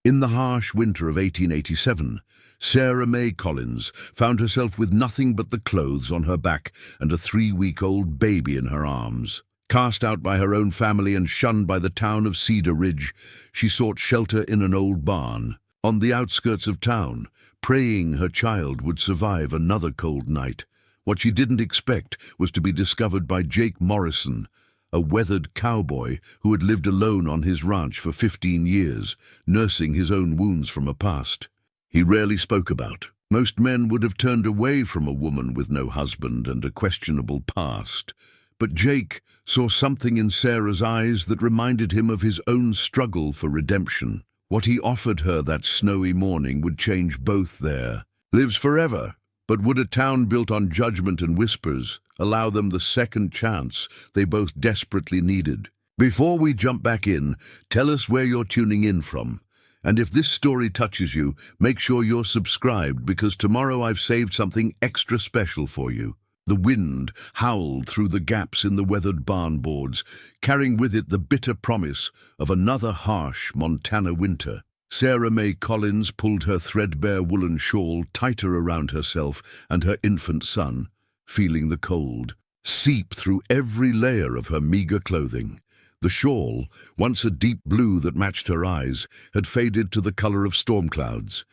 In the harsh winter of 1887, Sarah Mae Collins found herself with nothing but the clothes on her back and a 3-week-old baby in her arms. Cast out by her own family and shunned by the town of Cedar Ridge, she sought shelter in an old barn on the outskirts of town, praying her child would survive another cold night. What she didn't expect was to be discovered by Jake Morrison, a weathered cowboy who had lived alone on his ranch for 15 years, nursing his own wounds from a past he rarely spoke about. Most men would have turned away from a woman with no husband and a questionable past. But Jake saw something in Sarah's eyes that reminded him of his own struggle for redemption. What he offered her that snowy morning would change both their lives forever. But would a town built on judgment and whispers allow them the second chance they both desperately needed? Before we jump back in, tell us where you're tuning in from. And if this story touches you, make sure you're subscribed, because tomorrow I've saved something extra special for you. The wind howled through the gaps in the weathered barn boards, carrying with it the bitter promise of another harsh Montana winter. Sarah Mae Collins pulled her threadbare woolen shawl tighter around herself and her infant son, feeling the cold seep through every layer of her meager clothing. The shawl, once a deep blue that matched her eyes, had faded to the color of storm clouds,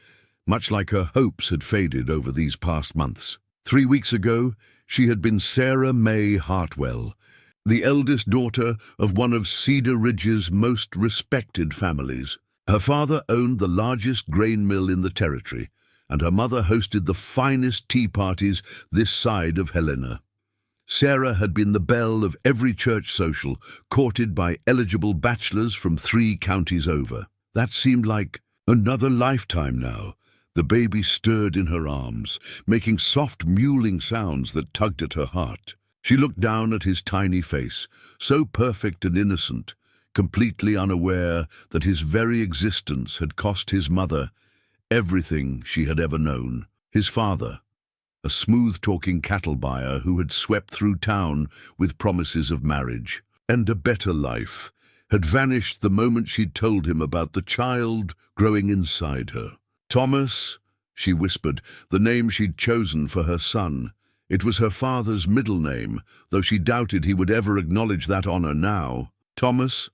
much like her hopes had faded over these past months. 3 weeks ago, she had been Sarah Mae Hartwell, the eldest daughter of one of Cedar Ridge's most respected families. Her father owned the largest grain mill in the territory, and her mother hosted the finest tea parties this side of Helena. Sarah had been the belle of every church social, courted by eligible bachelors from 3 counties over. That seemed like another lifetime now. The baby stirred in her arms, making soft mewling sounds that tugged at her heart. She looked down at his tiny face, so perfect and innocent, completely unaware that his very existence had cost his mother everything she had ever known. His father, a smooth-talking cattle buyer who had swept through town with promises of marriage and a better life, had vanished the moment she'd told him about the child growing inside her. Thomas, she whispered, the name she'd chosen for her son. It was her father's middle name, though she doubted he would ever acknowledge that honor now. Thomas,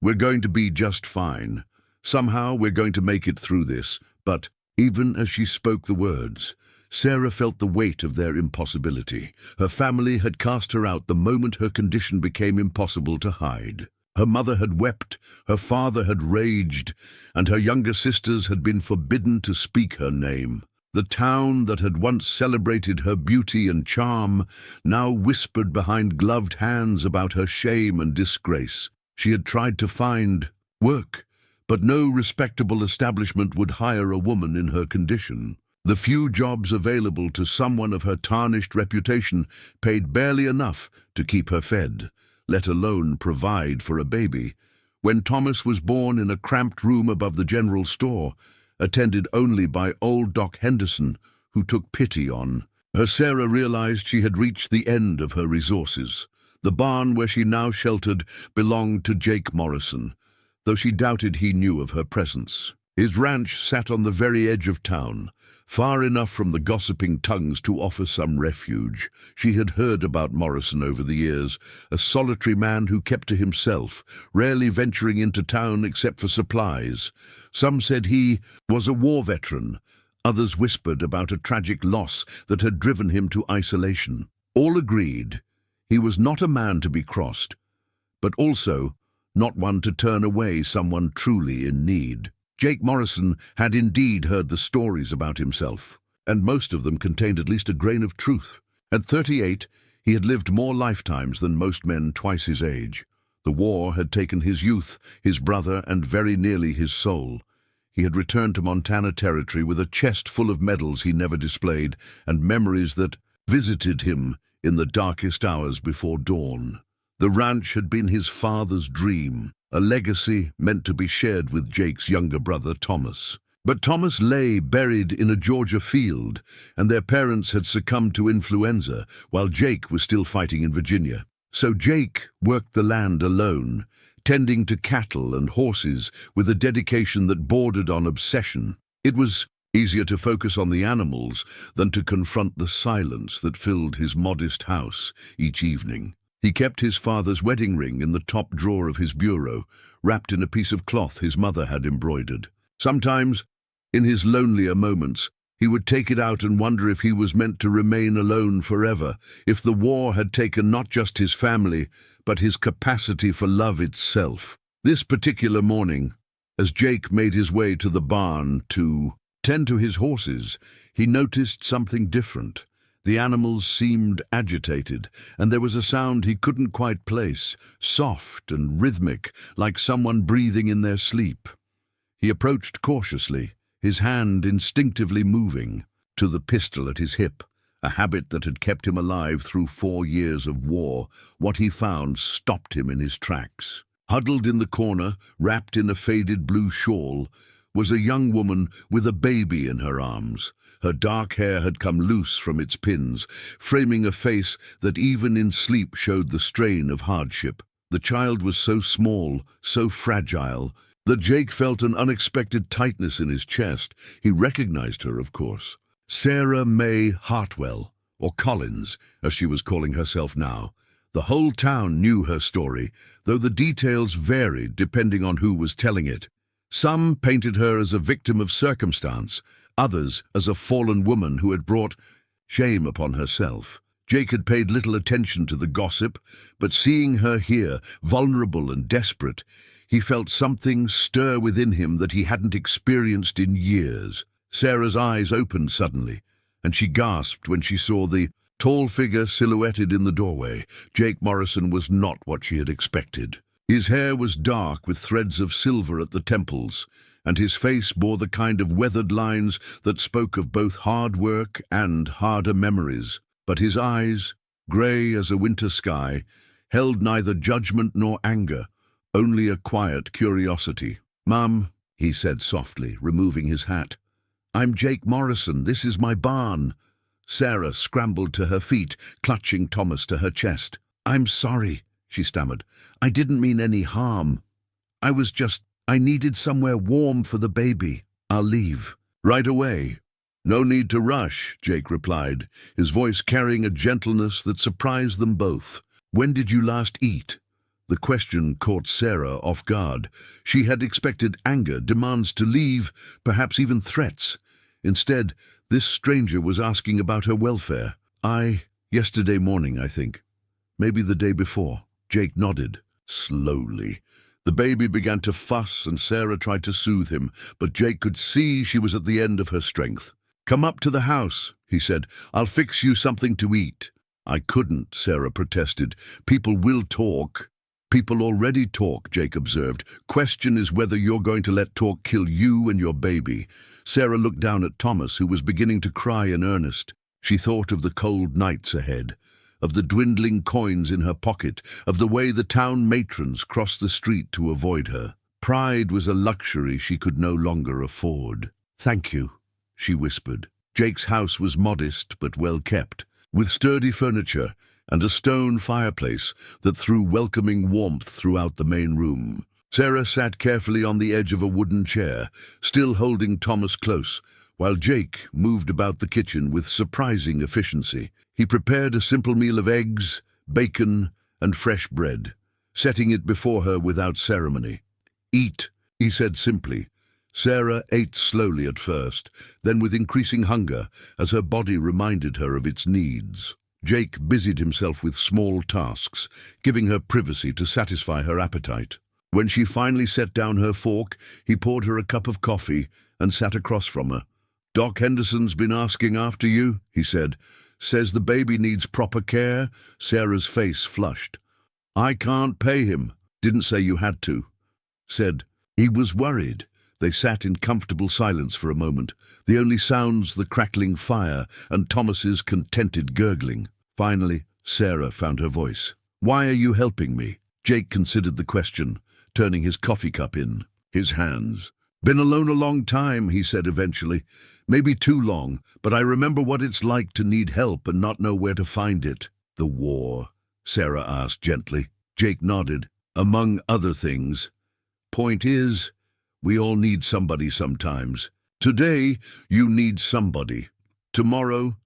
we're going to be just fine. Somehow we're going to make it through this. But even as she spoke the words, Sarah felt the weight of their impossibility. Her family had cast her out the moment her condition became impossible to hide. Her mother had wept, her father had raged, and her younger sisters had been forbidden to speak her name. The town that had once celebrated her beauty and charm now whispered behind gloved hands about her shame and disgrace. She had tried to find work, but no respectable establishment would hire a woman in her condition. The few jobs available to someone of her tarnished reputation paid barely enough to keep her fed, let alone provide for a baby. When Thomas was born in a cramped room above the general store, attended only by old Doc Henderson, who took pity on her, Sarah realized she had reached the end of her resources. The barn where she now sheltered belonged to Jake Morrison, though she doubted he knew of her presence. His ranch sat on the very edge of town, far enough from the gossiping tongues to offer some refuge. She had heard about Morrison over the years, a solitary man who kept to himself, rarely venturing into town except for supplies. Some said he was a war veteran. Others whispered about a tragic loss that had driven him to isolation. All agreed he was not a man to be crossed, but also not one to turn away someone truly in need. Jake Morrison had indeed heard the stories about himself, and most of them contained at least a grain of truth. At 38, he had lived more lifetimes than most men twice his age. The war had taken his youth, his brother, and very nearly his soul. He had returned to Montana territory with a chest full of medals he never displayed and memories that visited him in the darkest hours before dawn. The ranch had been his father's dream, a legacy meant to be shared with Jake's younger brother, Thomas. But Thomas lay buried in a Georgia field, and their parents had succumbed to influenza, while Jake was still fighting in Virginia. So Jake worked the land alone, tending to cattle and horses with a dedication that bordered on obsession. It was easier to focus on the animals than to confront the silence that filled his modest house each evening. He kept his father's wedding ring in the top drawer of his bureau, wrapped in a piece of cloth his mother had embroidered. Sometimes, in his lonelier moments, he would take it out and wonder if he was meant to remain alone forever, if the war had taken not just his family, but his capacity for love itself. This particular morning, as Jake made his way to the barn to tend to his horses, he noticed something different. The animals seemed agitated, and there was a sound he couldn't quite place, soft and rhythmic, like someone breathing in their sleep. He approached cautiously, his hand instinctively moving to the pistol at his hip, a habit that had kept him alive through 4 years of war. What he found stopped him in his tracks. Huddled in the corner, wrapped in a faded blue shawl, was a young woman with a baby in her arms. Her dark hair had come loose from its pins, framing a face that even in sleep showed the strain of hardship. The child was so small, so fragile, that Jake felt an unexpected tightness in his chest. He recognized her, of course. Sarah Mae Hartwell, or Collins, as she was calling herself now. The whole town knew her story, though the details varied depending on who was telling it. Some painted her as a victim of circumstance, others as a fallen woman who had brought shame upon herself. Jake had paid little attention to the gossip, but seeing her here, vulnerable and desperate, he felt something stir within him that he hadn't experienced in years. Sarah's eyes opened suddenly, and she gasped when she saw the tall figure silhouetted in the doorway. Jake Morrison was not what she had expected. His hair was dark with threads of silver at the temples, and his face bore the kind of weathered lines that spoke of both hard work and harder memories. But his eyes, grey as a winter sky, held neither judgment nor anger, only a quiet curiosity. "Mum," he said softly, removing his hat. "I'm Jake Morrison. This is my barn." Sarah scrambled to her feet, clutching Thomas to her chest. "I'm sorry," she stammered. "I didn't mean any harm. I needed somewhere warm for the baby. I'll leave." "Right away." "No need to rush," Jake replied, his voice carrying a gentleness that surprised them both. "When did you last eat?" The question caught Sarah off guard. She had expected anger, demands to leave, perhaps even threats. Instead, this stranger was asking about her welfare. Yesterday morning, I think. Maybe the day before." Jake nodded. Slowly. The baby began to fuss, and Sarah tried to soothe him, but Jake could see she was at the end of her strength. "Come up to the house," he said. "I'll fix you something to eat." "I couldn't," Sarah protested. "People will talk." "People already talk," Jake observed. "Question is whether you're going to let talk kill you and your baby." Sarah looked down at Thomas, who was beginning to cry in earnest. She thought of the cold nights ahead, of the dwindling coins in her pocket, of the way the town matrons crossed the street to avoid her. Pride was a luxury she could no longer afford. "Thank you," she whispered. Jake's house was modest but well kept, with sturdy furniture and a stone fireplace that threw welcoming warmth throughout the main room. Sarah sat carefully on the edge of a wooden chair, still holding Thomas close, while Jake moved about the kitchen with surprising efficiency. He prepared a simple meal of eggs, bacon, and fresh bread, setting it before her without ceremony. "Eat," he said simply. Sarah ate slowly at first, then with increasing hunger, as her body reminded her of its needs. Jake busied himself with small tasks, giving her privacy to satisfy her appetite. When she finally set down her fork, he poured her a cup of coffee and sat across from her. "Doc Henderson's been asking after you," he said. "Says the baby needs proper care." Sarah's face flushed. "I can't pay him." "Didn't say you had to." Said he was worried. They sat in comfortable silence for a moment, the only sounds the crackling fire and Thomas's contented gurgling. Finally, Sarah found her voice. "Why are you helping me?" Jake considered the question, turning his coffee cup in his hands. "Been alone a long time," he said eventually. "Maybe too long, but I remember what it's like to need help and not know where to find it." "The war?" Sarah asked gently. Jake nodded. among other things. Point is, we all need somebody sometimes. Today, you need somebody. Tomorrow,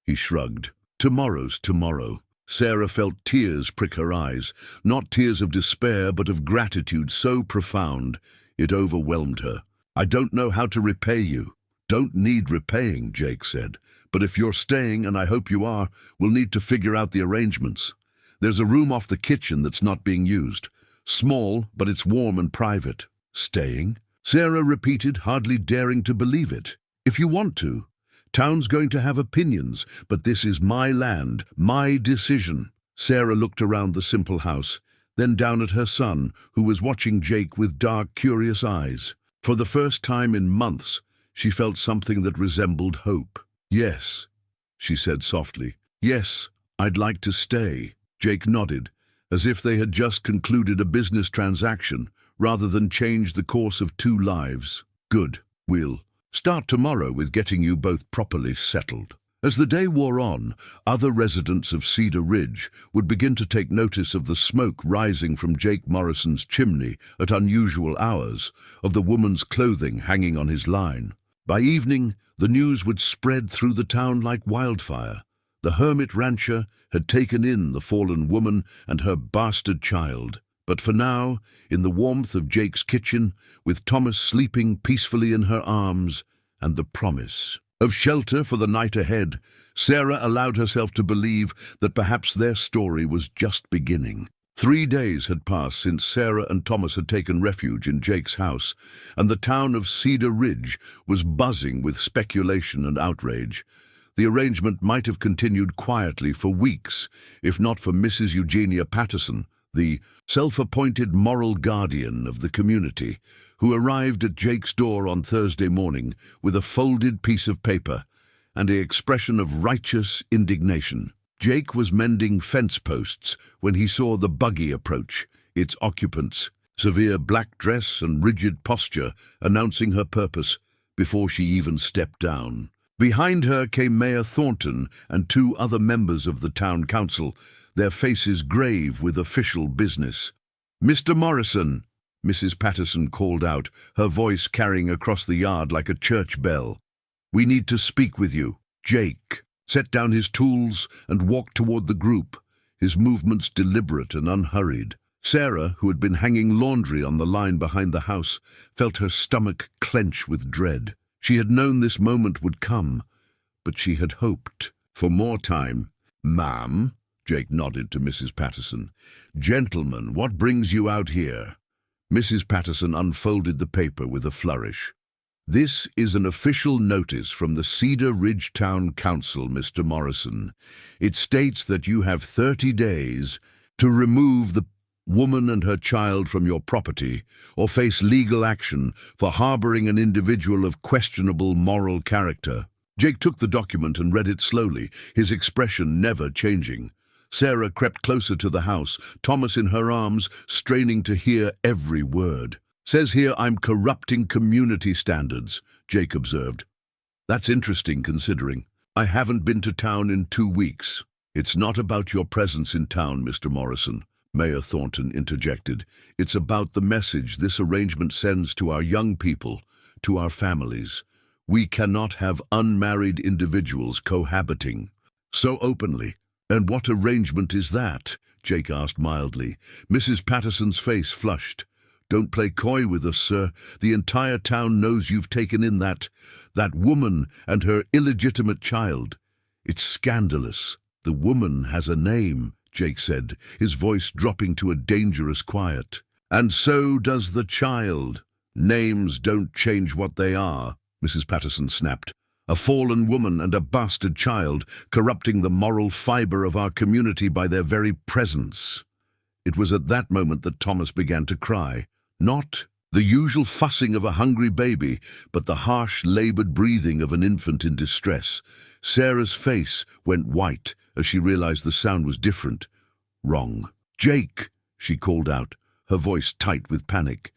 he shrugged. Tomorrow's tomorrow. Sarah felt tears prick her eyes, not tears of despair, but of gratitude so profound it overwhelmed her. I don't know how to repay you. Don't need repaying, Jake said. But if you're staying, and I hope you are, we'll need to figure out the arrangements. There's a room off the kitchen that's not being used. Small, but it's warm and private. Staying? Sarah repeated, hardly daring to believe it. If you want to. Town's going to have opinions, but this is my land, my decision. Sarah looked around the simple house, then down at her son, who was watching Jake with dark, curious eyes. For the first time in months, she felt something that resembled hope. Yes, she said softly. Yes, I'd like to stay. Jake nodded, as if they had just concluded a business transaction, rather than change the course of two lives. Good, we'll start tomorrow with getting you both properly settled. As the day wore on, other residents of Cedar Ridge would begin to take notice of the smoke rising from Jake Morrison's chimney at unusual hours, of the woman's clothing hanging on his line. By evening, the news would spread through the town like wildfire. The hermit rancher had taken in the fallen woman and her bastard child. But for now, in the warmth of Jake's kitchen, with Thomas sleeping peacefully in her arms, and the promise of shelter for the night ahead, Sarah allowed herself to believe that perhaps their story was just beginning. 3 days had passed since Sarah and Thomas had taken refuge in Jake's house, and the town of Cedar Ridge was buzzing with speculation and outrage. The arrangement might have continued quietly for weeks, if not for Mrs. Eugenia Patterson, the self-appointed moral guardian of the community, who arrived at Jake's door on Thursday morning with a folded piece of paper and an expression of righteous indignation. Jake was mending fence posts when he saw the buggy approach, its occupants, severe black dress and rigid posture, announcing her purpose before she even stepped down. Behind her came Mayor Thornton and 2 other members of the town council, their faces grave with official business. "Mr. Morrison," Mrs. Patterson called out, her voice carrying across the yard like a church bell. "We need to speak with you." Jake set down his tools and walked toward the group, his movements deliberate and unhurried. Sarah, who had been hanging laundry on the line behind the house, felt her stomach clench with dread. She had known this moment would come, but she had hoped for more time. "Ma'am," Jake nodded to Mrs. Patterson. "Gentlemen, what brings you out here?" Mrs. Patterson unfolded the paper with a flourish. "This is an official notice from the Cedar Ridge Town Council, Mr. Morrison. It states that you have 30 days to remove the woman and her child from your property or face legal action for harboring an individual of questionable moral character." Jake took the document and read it slowly, his expression never changing. Sarah crept closer to the house, Thomas in her arms, straining to hear every word. "Says here I'm corrupting community standards," Jake observed. "That's interesting considering. I haven't been to town in 2 weeks." "It's not about your presence in town, Mr. Morrison," Mayor Thornton interjected. "It's about the message this arrangement sends to our young people, to our families. We cannot have unmarried individuals cohabiting so openly." "And what arrangement is that?" Jake asked mildly. Mrs. Patterson's face flushed. "Don't play coy with us, sir. The entire town knows you've taken in that woman and her illegitimate child. It's scandalous." "The woman has a name," Jake said, his voice dropping to a dangerous quiet. "And so does the child. Names don't change what they are," Mrs. Patterson snapped. "A fallen woman and a bastard child, corrupting the moral fiber of our community by their very presence." It was at that moment that Thomas began to cry. Not the usual fussing of a hungry baby, but the harsh, labored breathing of an infant in distress. Sarah's face went white as she realized the sound was different. Wrong. "Jake," she called out, her voice tight with panic.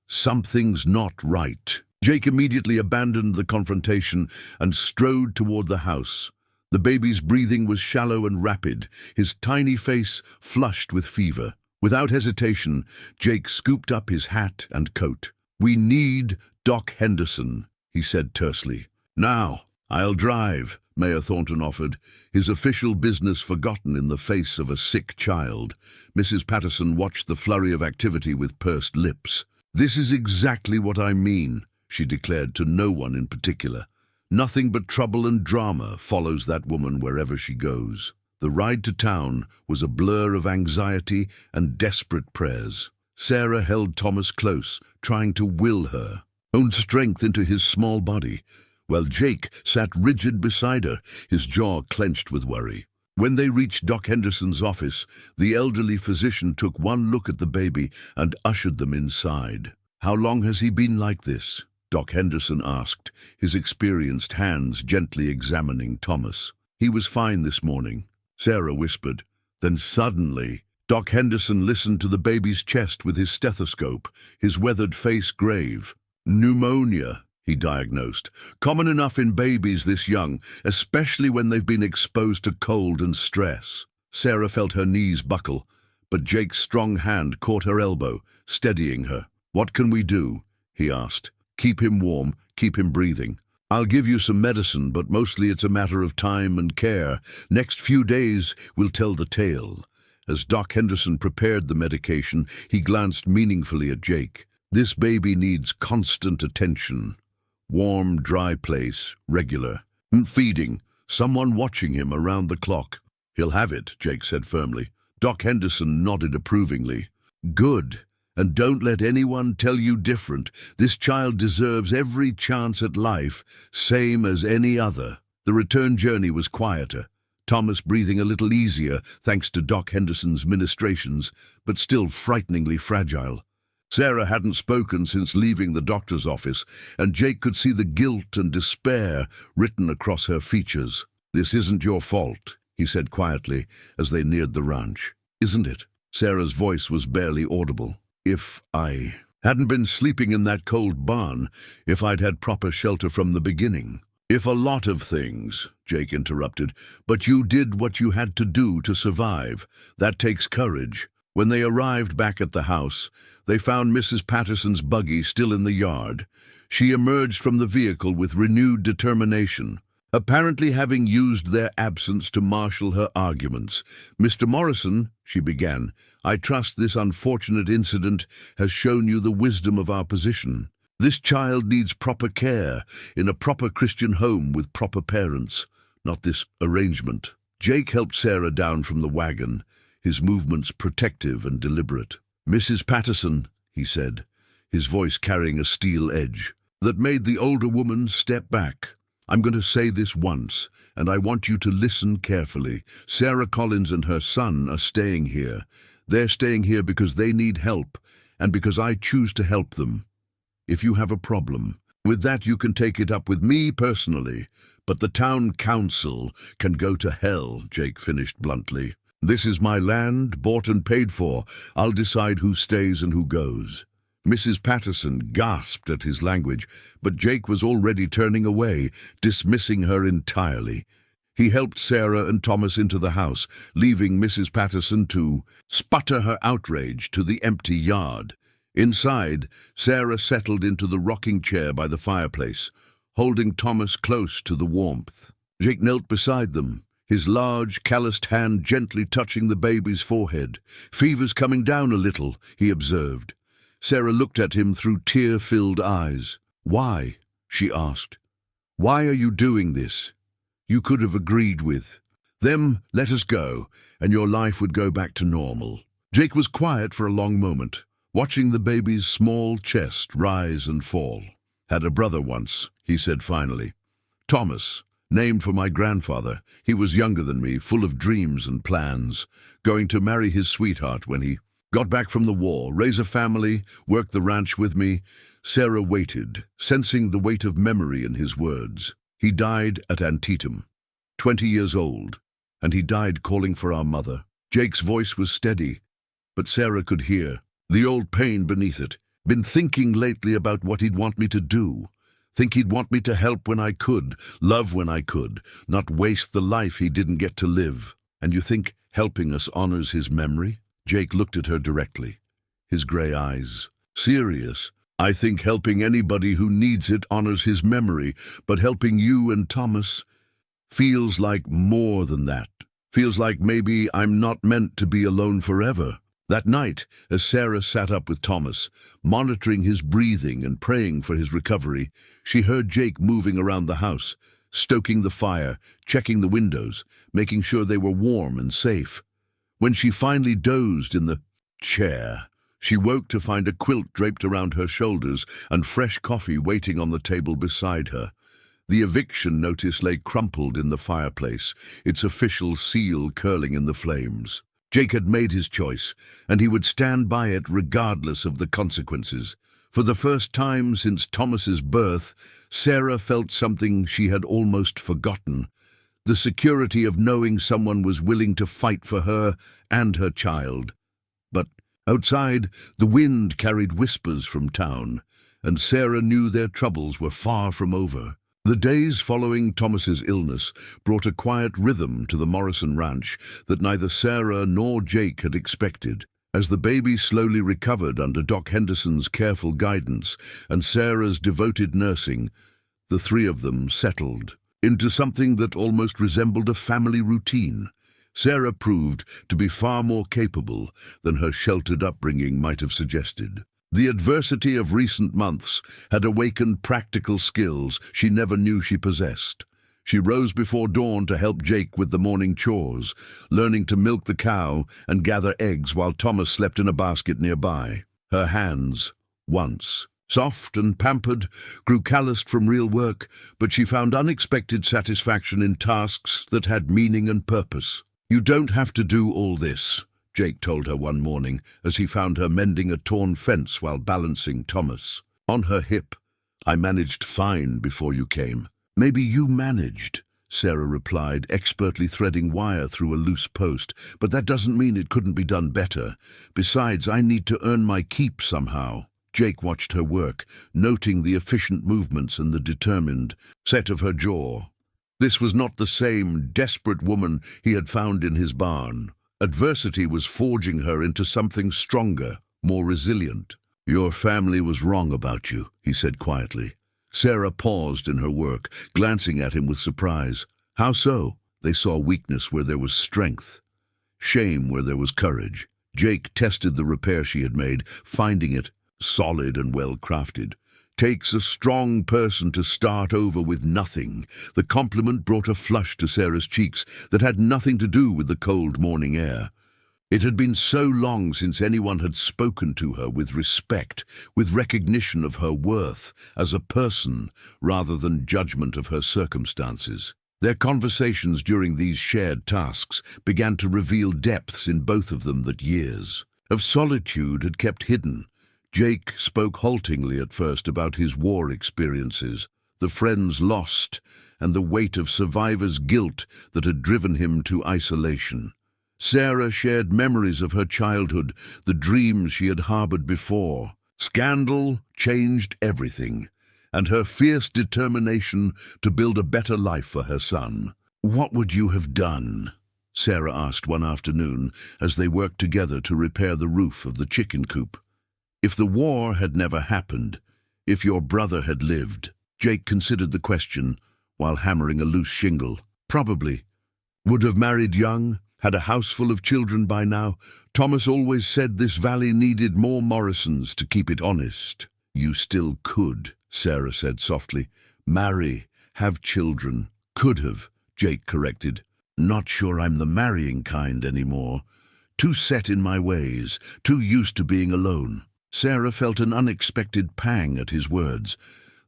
"Something's not right." Jake immediately abandoned the confrontation and strode toward the house. The baby's breathing was shallow and rapid, his tiny face flushed with fever. Without hesitation, Jake scooped up his hat and coat. "We need Doc Henderson," he said tersely. "Now, I'll drive," Mayor Thornton offered, his official business forgotten in the face of a sick child. Mrs. Patterson watched the flurry of activity with pursed lips. "This is exactly what I mean," she declared to no one in particular. "Nothing but trouble and drama follows that woman wherever she goes." The ride to town was a blur of anxiety and desperate prayers. Sarah held Thomas close, trying to will her own strength into his small body, while Jake sat rigid beside her, his jaw clenched with worry. When they reached Doc Henderson's office, the elderly physician took one look at the baby and ushered them inside. "How long has he been like this?" Doc Henderson asked, his experienced hands gently examining Thomas. "He was fine this morning," Sarah whispered. Then suddenly, Doc Henderson listened to the baby's chest with his stethoscope, his weathered face grave. "Pneumonia," he diagnosed. "Common enough in babies this young, especially when they've been exposed to cold and stress." Sarah felt her knees buckle, but Jake's strong hand caught her elbow, steadying her. "What can we do?" he asked. "Keep him warm, keep him breathing. I'll give you some medicine, but mostly it's a matter of time and care. Next few days will tell the tale." As Doc Henderson prepared the medication, he glanced meaningfully at Jake. "This baby needs constant attention. Warm, dry place, regular. Feeding, someone watching him around the clock." "He'll have it," Jake said firmly. Doc Henderson nodded approvingly. "Good. And don't let anyone tell you different. This child deserves every chance at life, same as any other." The return journey was quieter, Thomas breathing a little easier thanks to Doc Henderson's ministrations, but still frighteningly fragile. Sarah hadn't spoken since leaving the doctor's office, and Jake could see the guilt and despair written across her features. "This isn't your fault," he said quietly as they neared the ranch. "Isn't it?" Sarah's voice was barely audible. "If I hadn't been sleeping in that cold barn, if I'd had proper shelter from the beginning." "If a lot of things," Jake interrupted, "but you did what you had to do to survive. That takes courage." When they arrived back at the house, they found Mrs. Patterson's buggy still in the yard. She emerged from the vehicle with renewed determination, apparently having used their absence to marshal her arguments. "Mr. Morrison," she began, "I trust this unfortunate incident has shown you the wisdom of our position. This child needs proper care, in a proper Christian home with proper parents, not this arrangement." Jake helped Sarah down from the wagon, his movements protective and deliberate. "Mrs. Patterson," he said, his voice carrying a steel edge that made the older woman step back. "I'm going to say this once, and I want you to listen carefully. Sarah Collins and her son are staying here. They're staying here because they need help, and because I choose to help them. If you have a problem with that, you can take it up with me personally, but the town council can go to hell," Jake finished bluntly. "This is my land, bought and paid for. I'll decide who stays and who goes." Mrs. Patterson gasped at his language, but Jake was already turning away, dismissing her entirely. He helped Sarah and Thomas into the house, leaving Mrs. Patterson to sputter her outrage to the empty yard. Inside, Sarah settled into the rocking chair by the fireplace, holding Thomas close to the warmth. Jake knelt beside them, his large, calloused hand gently touching the baby's forehead. "Fever's coming down a little," he observed. Sarah looked at him through tear-filled eyes. "Why?" she asked. "Why are you doing this? You could have agreed with them. Let us go, and your life would go back to normal." Jake was quiet for a long moment, watching the baby's small chest rise and fall. "Had a brother once," he said finally. "Thomas, named for my grandfather. He was younger than me, full of dreams and plans, going to marry his sweetheart when he got back from the war, raise a family, work the ranch with me." Sarah waited, sensing the weight of memory in his words. "He died at Antietam, 20 years old, and he died calling for our mother." Jake's voice was steady, but Sarah could hear the old pain beneath it. "Been thinking lately about what he'd want me to do. Think he'd want me to help when I could, love when I could, not waste the life he didn't get to live." "And you think helping us honors his memory?" Jake looked at her directly, his grey eyes serious. "I think helping anybody who needs it honors his memory, but helping you and Thomas feels like more than that. Feels like maybe I'm not meant to be alone forever." That night, as Sarah sat up with Thomas, monitoring his breathing and praying for his recovery, she heard Jake moving around the house, stoking the fire, checking the windows, making sure they were warm and safe. When she finally dozed in the chair, she woke to find a quilt draped around her shoulders and fresh coffee waiting on the table beside her. The eviction notice lay crumpled in the fireplace, its official seal curling in the flames. Jake had made his choice, and he would stand by it regardless of the consequences. For the first time since Thomas's birth, Sarah felt something she had almost forgotten: the security of knowing someone was willing to fight for her and her child. But outside, the wind carried whispers from town, and Sarah knew their troubles were far from over. The days following Thomas's illness brought a quiet rhythm to the Morrison ranch that neither Sarah nor Jake had expected. As the baby slowly recovered under Doc Henderson's careful guidance and Sarah's devoted nursing, the three of them settled into something that almost resembled a family routine. Sarah proved to be far more capable than her sheltered upbringing might have suggested. The adversity of recent months had awakened practical skills she never knew she possessed. She rose before dawn to help Jake with the morning chores, learning to milk the cow and gather eggs while Thomas slept in a basket nearby. Her hands, once soft and pampered, grew calloused from real work, but she found unexpected satisfaction in tasks that had meaning and purpose. "You don't have to do all this," Jake told her one morning as he found her mending a torn fence while balancing Thomas on her hip. "I managed fine before you came." "Maybe you managed," Sarah replied, expertly threading wire through a loose post, "but that doesn't mean it couldn't be done better. Besides, I need to earn my keep somehow." Jake watched her work, noting the efficient movements and the determined set of her jaw. This was not the same desperate woman he had found in his barn. Adversity was forging her into something stronger, more resilient. "Your family was wrong about you," he said quietly. Sarah paused in her work, glancing at him with surprise. "How so?" "They saw weakness where there was strength, shame where there was courage." Jake tested the repair she had made, finding it solid and well-crafted. "Takes a strong person to start over with nothing." The compliment brought a flush to Sarah's cheeks that had nothing to do with the cold morning air. It had been so long since anyone had spoken to her with respect, with recognition of her worth as a person rather than judgment of her circumstances. Their conversations during these shared tasks began to reveal depths in both of them that years of solitude had kept hidden. Jake spoke haltingly at first about his war experiences, the friends lost, and the weight of survivor's guilt that had driven him to isolation. Sarah shared memories of her childhood, the dreams she had harbored before. Scandal changed everything, and her fierce determination to build a better life for her son. "What would you have done?" Sarah asked one afternoon as they worked together to repair the roof of the chicken coop. "If the war had never happened, if your brother had lived." Jake considered the question while hammering a loose shingle. "Probably. Would have married young, had a house full of children by now. Thomas always said this valley needed more Morrisons to keep it honest." "You still could," Sarah said softly. "Marry, have children." "Could have," Jake corrected. "Not sure I'm the marrying kind anymore. Too set in my ways, too used to being alone." Sarah felt an unexpected pang at his words,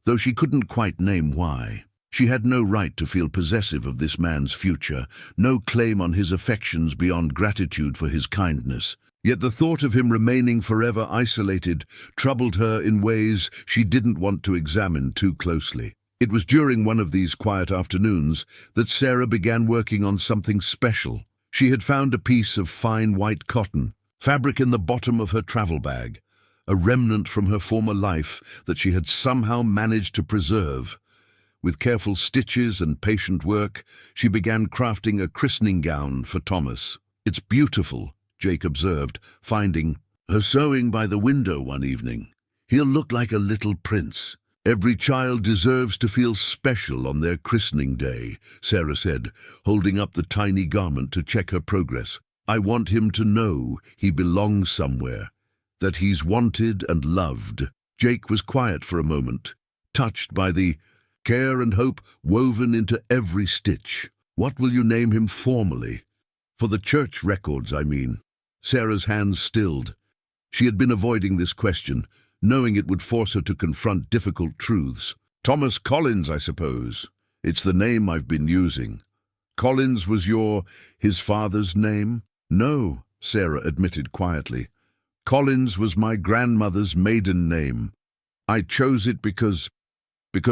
though she couldn't quite name why. She had no right to feel possessive of this man's future, no claim on his affections beyond gratitude for his kindness. Yet the thought of him remaining forever isolated troubled her in ways she didn't want to examine too closely. It was during one of these quiet afternoons that Sarah began working on something special. She had found a piece of fine white cotton, fabric in the bottom of her travel bag, a remnant from her former life that she had somehow managed to preserve. With careful stitches and patient work, she began crafting a christening gown for Thomas. "It's beautiful," Jake observed, finding her sewing by the window one evening. "He'll look like a little prince. Every child deserves to feel special on their christening day," Sarah said, holding up the tiny garment to check her progress. "I want him to know he belongs somewhere, that he's wanted and loved." Jake was quiet for a moment, touched by the care and hope woven into every stitch. "What will you name him formally? For the church records, I mean." Sarah's hands stilled. She had been avoiding this question, knowing it would force her to confront difficult truths. "Thomas Collins, I suppose. It's the name I've been using." "Collins was his father's name?" "No," Sarah admitted quietly. "Collins was my grandmother's maiden name. I chose it because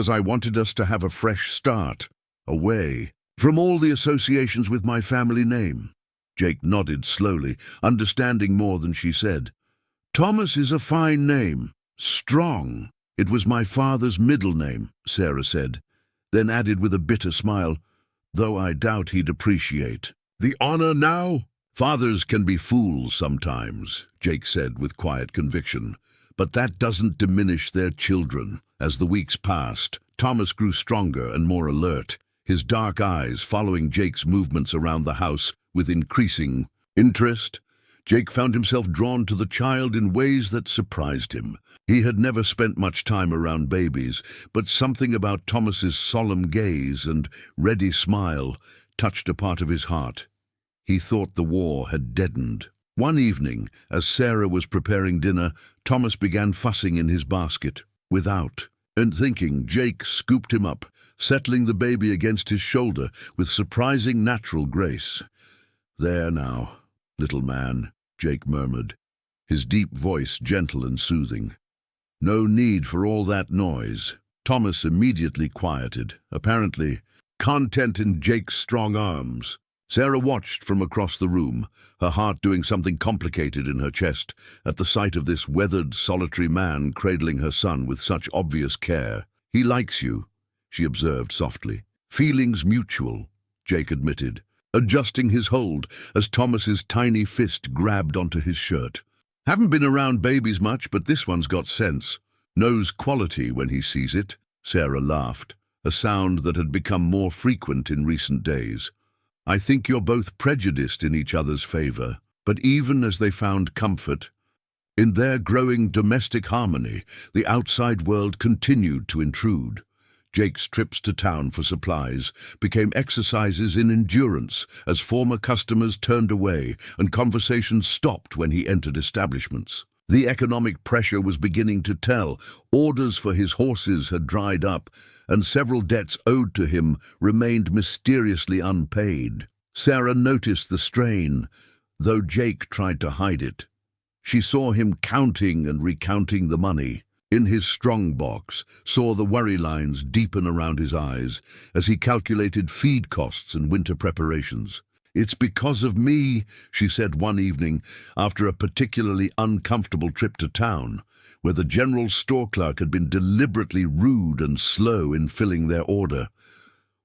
I wanted us to have a fresh start, away from all the associations with my family name." Jake nodded slowly, understanding more than she said. "Thomas is a fine name. Strong." "It was my father's middle name," Sarah said, then added with a bitter smile, "though I doubt he'd appreciate." "The honor now?" "Fathers can be fools sometimes," Jake said with quiet conviction, "but that doesn't diminish their children." As the weeks passed, Thomas grew stronger and more alert, his dark eyes following Jake's movements around the house with increasing interest. Jake found himself drawn to the child in ways that surprised him. He had never spent much time around babies, but something about Thomas's solemn gaze and ready smile touched a part of his heart. He thought the war had deadened. One evening, as Sarah was preparing dinner, Thomas began fussing in his basket. Without thinking, Jake scooped him up, settling the baby against his shoulder with surprising natural grace. "There now, little man," Jake murmured, his deep voice gentle and soothing. "No need for all that noise." Thomas immediately quieted, apparently content in Jake's strong arms. Sarah watched from across the room, her heart doing something complicated in her chest at the sight of this weathered, solitary man cradling her son with such obvious care. "He likes you," she observed softly. "Feelings mutual," Jake admitted, adjusting his hold as Thomas's tiny fist grabbed onto his shirt. "Haven't been around babies much, but this one's got sense. Knows quality when he sees it." Sarah laughed, a sound that had become more frequent in recent days. "I think you're both prejudiced in each other's favor." But even as they found comfort in their growing domestic harmony, the outside world continued to intrude. Jake's trips to town for supplies became exercises in endurance as former customers turned away and conversations stopped when he entered establishments. The economic pressure was beginning to tell. Orders for his horses had dried up, and several debts owed to him remained mysteriously unpaid. Sarah noticed the strain, though Jake tried to hide it. She saw him counting and recounting the money in his strong box, saw the worry lines deepen around his eyes as he calculated feed costs and winter preparations. "It's because of me," she said one evening after a particularly uncomfortable trip to town, where the general store clerk had been deliberately rude and slow in filling their order.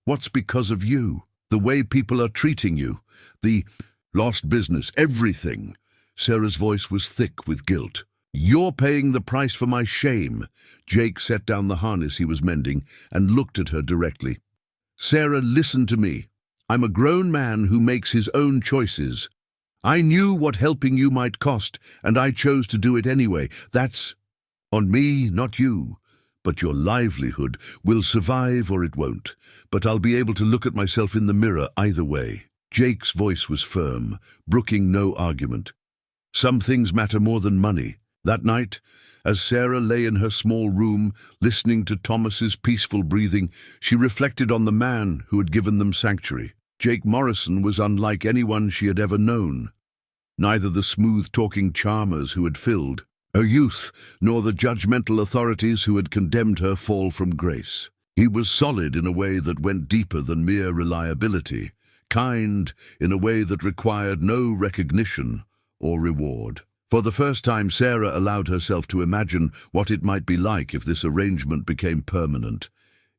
"What's because of you? The way people are treating you, the lost business, everything." Sarah's voice was thick with guilt. "You're paying the price for my shame." Jake set down the harness he was mending and looked at her directly. "Sarah, listen to me. I'm a grown man who makes his own choices. I knew what helping you might cost, and I chose to do it anyway. That's on me, not you. But your livelihood will survive or it won't. But I'll be able to look at myself in the mirror either way." Jake's voice was firm, brooking no argument. "Some things matter more than money." That night, as Sarah lay in her small room, listening to Thomas's peaceful breathing, she reflected on the man who had given them sanctuary. Jake Morrison was unlike anyone she had ever known. Neither the smooth-talking charmers who had filled her youth, nor the judgmental authorities who had condemned her fall from grace. He was solid in a way that went deeper than mere reliability, kind in a way that required no recognition or reward. For the first time, Sarah allowed herself to imagine what it might be like if this arrangement became permanent,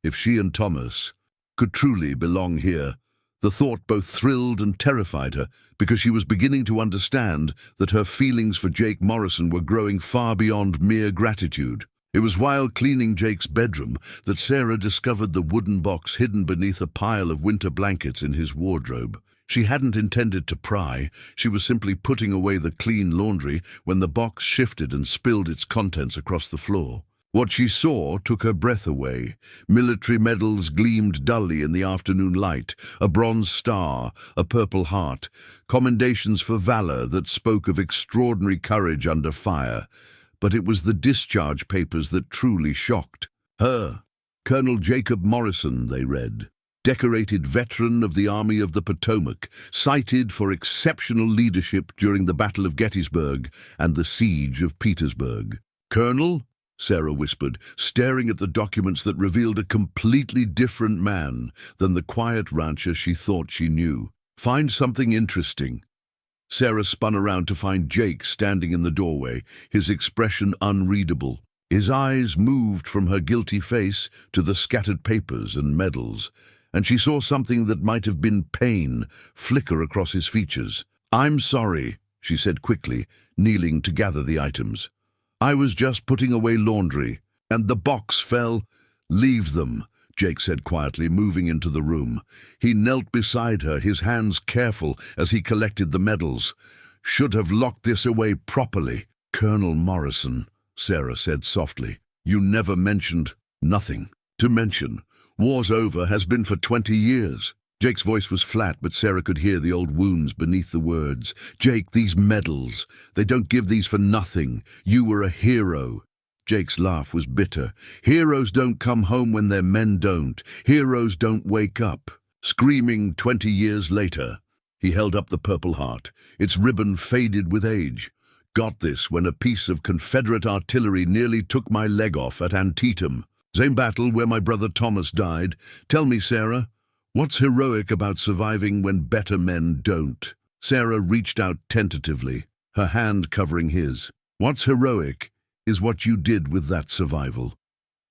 if she and Thomas could truly belong here, The thought both thrilled and terrified her, because she was beginning to understand that her feelings for Jake Morrison were growing far beyond mere gratitude. It was while cleaning Jake's bedroom that Sarah discovered the wooden box hidden beneath a pile of winter blankets in his wardrobe. She hadn't intended to pry. She was simply putting away the clean laundry when the box shifted and spilled its contents across the floor. What she saw took her breath away. Military medals gleamed dully in the afternoon light, a bronze star, a purple heart, commendations for valor that spoke of extraordinary courage under fire. But it was the discharge papers that truly shocked her. Colonel Jacob Morrison, they read. Decorated veteran of the Army of the Potomac, cited for exceptional leadership during the Battle of Gettysburg and the Siege of Petersburg. Colonel? Sarah whispered, staring at the documents that revealed a completely different man than the quiet rancher she thought she knew. Find something interesting. Sarah spun around to find Jake standing in the doorway, his expression unreadable. His eyes moved from her guilty face to the scattered papers and medals, and she saw something that might have been pain flicker across his features. "I'm sorry," she said quickly, kneeling to gather the items. "I was just putting away laundry, and the box fell." "Leave them," Jake said quietly, moving into the room. He knelt beside her, his hands careful as he collected the medals. "Should have locked this away properly." "Colonel Morrison," Sarah said softly, "you never mentioned." "Nothing to mention. War's over, has been for 20 years. Jake's voice was flat, but Sarah could hear the old wounds beneath the words. "Jake, these medals, they don't give these for nothing. You were a hero." Jake's laugh was bitter. "Heroes don't come home when their men don't. Heroes don't wake up." Screaming 20 years later, he held up the Purple Heart. Its ribbon faded with age. "Got this when a piece of Confederate artillery nearly took my leg off at Antietam. Same battle where my brother Thomas died. Tell me, Sarah, what's heroic about surviving when better men don't?" Sarah reached out tentatively, her hand covering his. "What's heroic is what you did with that survival.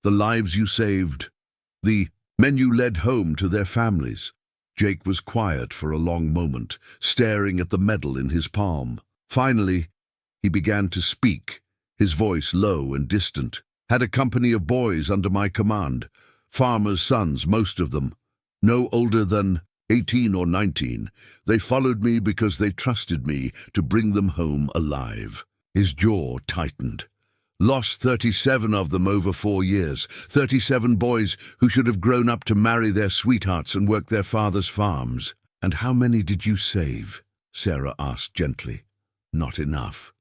The lives you saved, the men you led home to their families." Jake was quiet for a long moment, staring at the medal in his palm. Finally, he began to speak, his voice low and distant. "Had a company of boys under my command, farmers' sons, most of them, no older than 18 or 19. They followed me because they trusted me to bring them home alive." His jaw tightened. "Lost 37 of them over 4 years, 37 boys who should have grown up to marry their sweethearts and work their father's farms." "And how many did you save?" Sarah asked gently. "Not enough.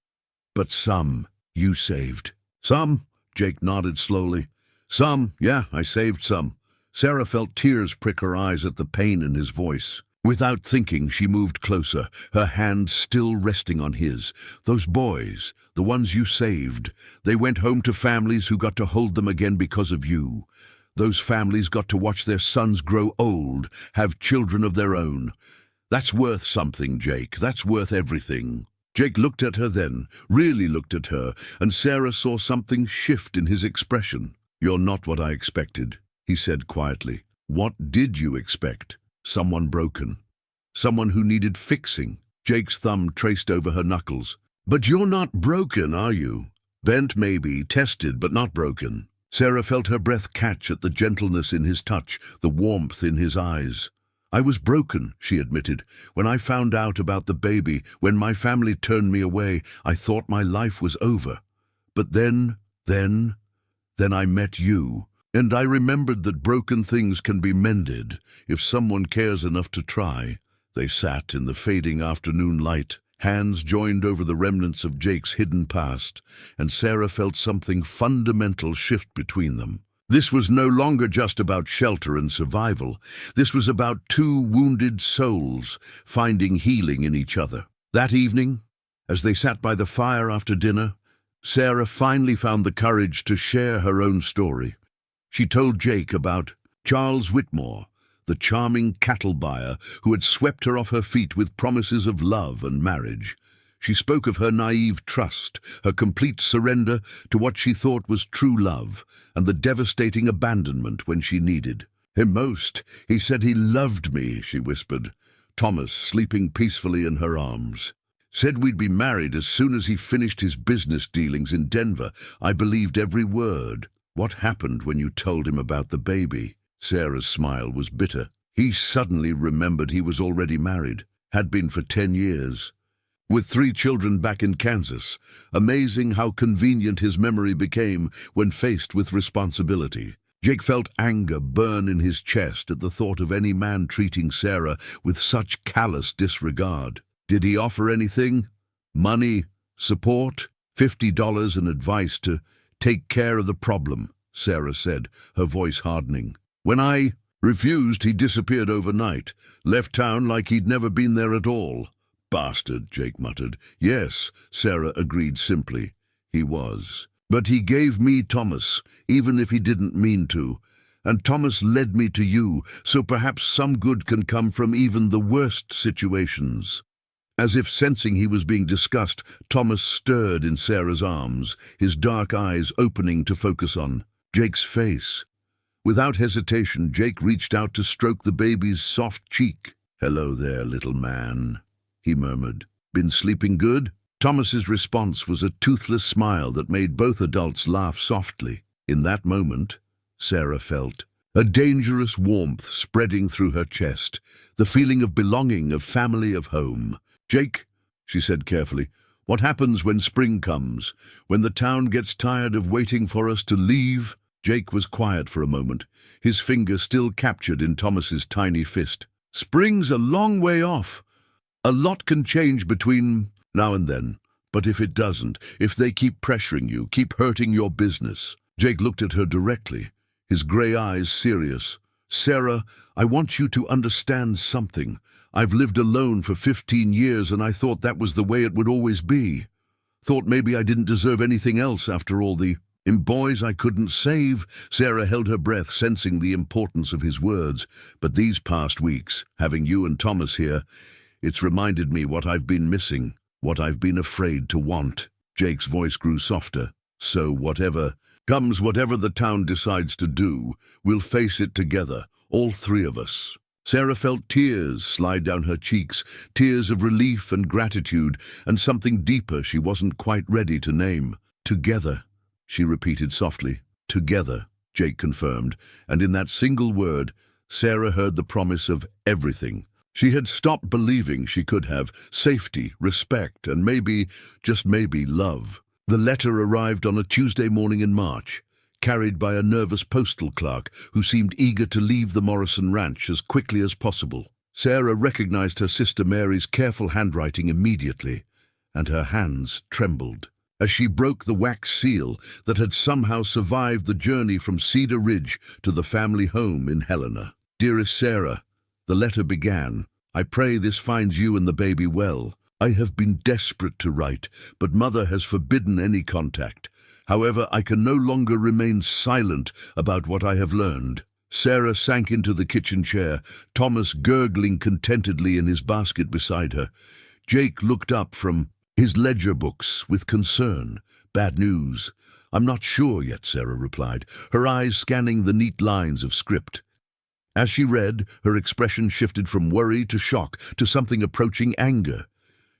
But some you saved." "Some?" Jake nodded slowly. "Some, yeah, I saved some." Sarah felt tears prick her eyes at the pain in his voice. Without thinking, she moved closer, her hand still resting on his. "Those boys, the ones you saved, they went home to families who got to hold them again because of you. Those families got to watch their sons grow old, have children of their own. That's worth something, Jake. That's worth everything." Jake looked at her then, really looked at her, and Sarah saw something shift in his expression. "You're not what I expected," he said quietly. "What did you expect? Someone broken. Someone who needed fixing." Jake's thumb traced over her knuckles. "But you're not broken, are you? Bent maybe, tested, but not broken." Sarah felt her breath catch at the gentleness in his touch, the warmth in his eyes. "I was broken," she admitted. "When I found out about the baby, when my family turned me away, I thought my life was over. But then I met you. And I remembered that broken things can be mended if someone cares enough to try." They sat in the fading afternoon light, hands joined over the remnants of Jake's hidden past, and Sarah felt something fundamental shift between them. This was no longer just about shelter and survival. This was about two wounded souls finding healing in each other. That evening, as they sat by the fire after dinner, Sarah finally found the courage to share her own story. She told Jake about Charles Whitmore, the charming cattle buyer who had swept her off her feet with promises of love and marriage. She spoke of her naive trust, her complete surrender to what she thought was true love, and the devastating abandonment when she needed. "Him most. He said he loved me," she whispered. Thomas, sleeping peacefully in her arms. "Said we'd be married as soon as he finished his business dealings in Denver. I believed every word." "What happened when you told him about the baby?" Sarah's smile was bitter. "He suddenly remembered he was already married, had been for 10 years. With 3 children back in Kansas. Amazing how convenient his memory became when faced with responsibility." Jake felt anger burn in his chest at the thought of any man treating Sarah with such callous disregard. "Did he offer anything? Money? Support?" $50 and advice to take care of the problem, Sarah said, her voice hardening. "When I refused, he disappeared overnight, left town like he'd never been there at all." "Bastard," Jake muttered. "Yes," Sarah agreed simply. "He was. But he gave me Thomas, even if he didn't mean to. And Thomas led me to you, so perhaps some good can come from even the worst situations." As if sensing he was being discussed, Thomas stirred in Sarah's arms, his dark eyes opening to focus on Jake's face. Without hesitation, Jake reached out to stroke the baby's soft cheek. "Hello there, little man," he murmured. "Been sleeping good?" Thomas's response was a toothless smile that made both adults laugh softly. In that moment, Sarah felt a dangerous warmth spreading through her chest, the feeling of belonging, of family, of home. "Jake," she said carefully, "what happens when spring comes, when the town gets tired of waiting for us to leave?" Jake was quiet for a moment, his finger still captured in Thomas's tiny fist. "Spring's a long way off. A lot can change between now and then. But if it doesn't, if they keep pressuring you, keep hurting your business." Jake looked at her directly, his grey eyes serious. "Sarah, I want you to understand something. I've lived alone for 15 years and I thought that was the way it would always be. Thought maybe I didn't deserve anything else after all the boys I couldn't save." Sarah held her breath, sensing the importance of his words. "But these past weeks, having you and Thomas here, it's reminded me what I've been missing, what I've been afraid to want." Jake's voice grew softer. "So whatever the town decides to do, we'll face it together, all 3 of us." Sarah felt tears slide down her cheeks, tears of relief and gratitude, and something deeper she wasn't quite ready to name. "Together," she repeated softly. "Together," Jake confirmed, and in that single word, Sarah heard the promise of everything. She had stopped believing she could have safety, respect, and maybe, just maybe, love. The letter arrived on a Tuesday morning in March, carried by a nervous postal clerk who seemed eager to leave the Morrison ranch as quickly as possible. Sarah recognized her sister Mary's careful handwriting immediately, and her hands trembled as she broke the wax seal that had somehow survived the journey from Cedar Ridge to the family home in Helena. "Dearest Sarah," the letter began, "I pray this finds you and the baby well. I have been desperate to write, but Mother has forbidden any contact. However, I can no longer remain silent about what I have learned." Sarah sank into the kitchen chair, Thomas gurgling contentedly in his basket beside her. Jake looked up from his ledger books with concern. "Bad news." "I'm not sure yet," Sarah replied, her eyes scanning the neat lines of script. As she read, her expression shifted from worry to shock to something approaching anger.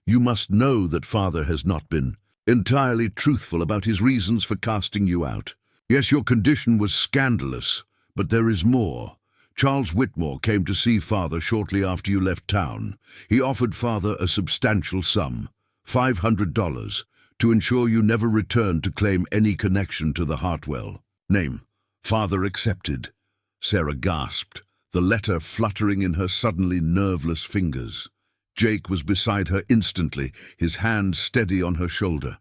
"You must know that Father has not been entirely truthful about his reasons for casting you out. Yes, your condition was scandalous, but there is more. Charles Whitmore came to see Father shortly after you left town. He offered Father a substantial sum, $500, to ensure you never returned to claim any connection to the Hartwell name. Father accepted." Sarah gasped, the letter fluttering in her suddenly nerveless fingers. Jake was beside her instantly, his hand steady on her shoulder.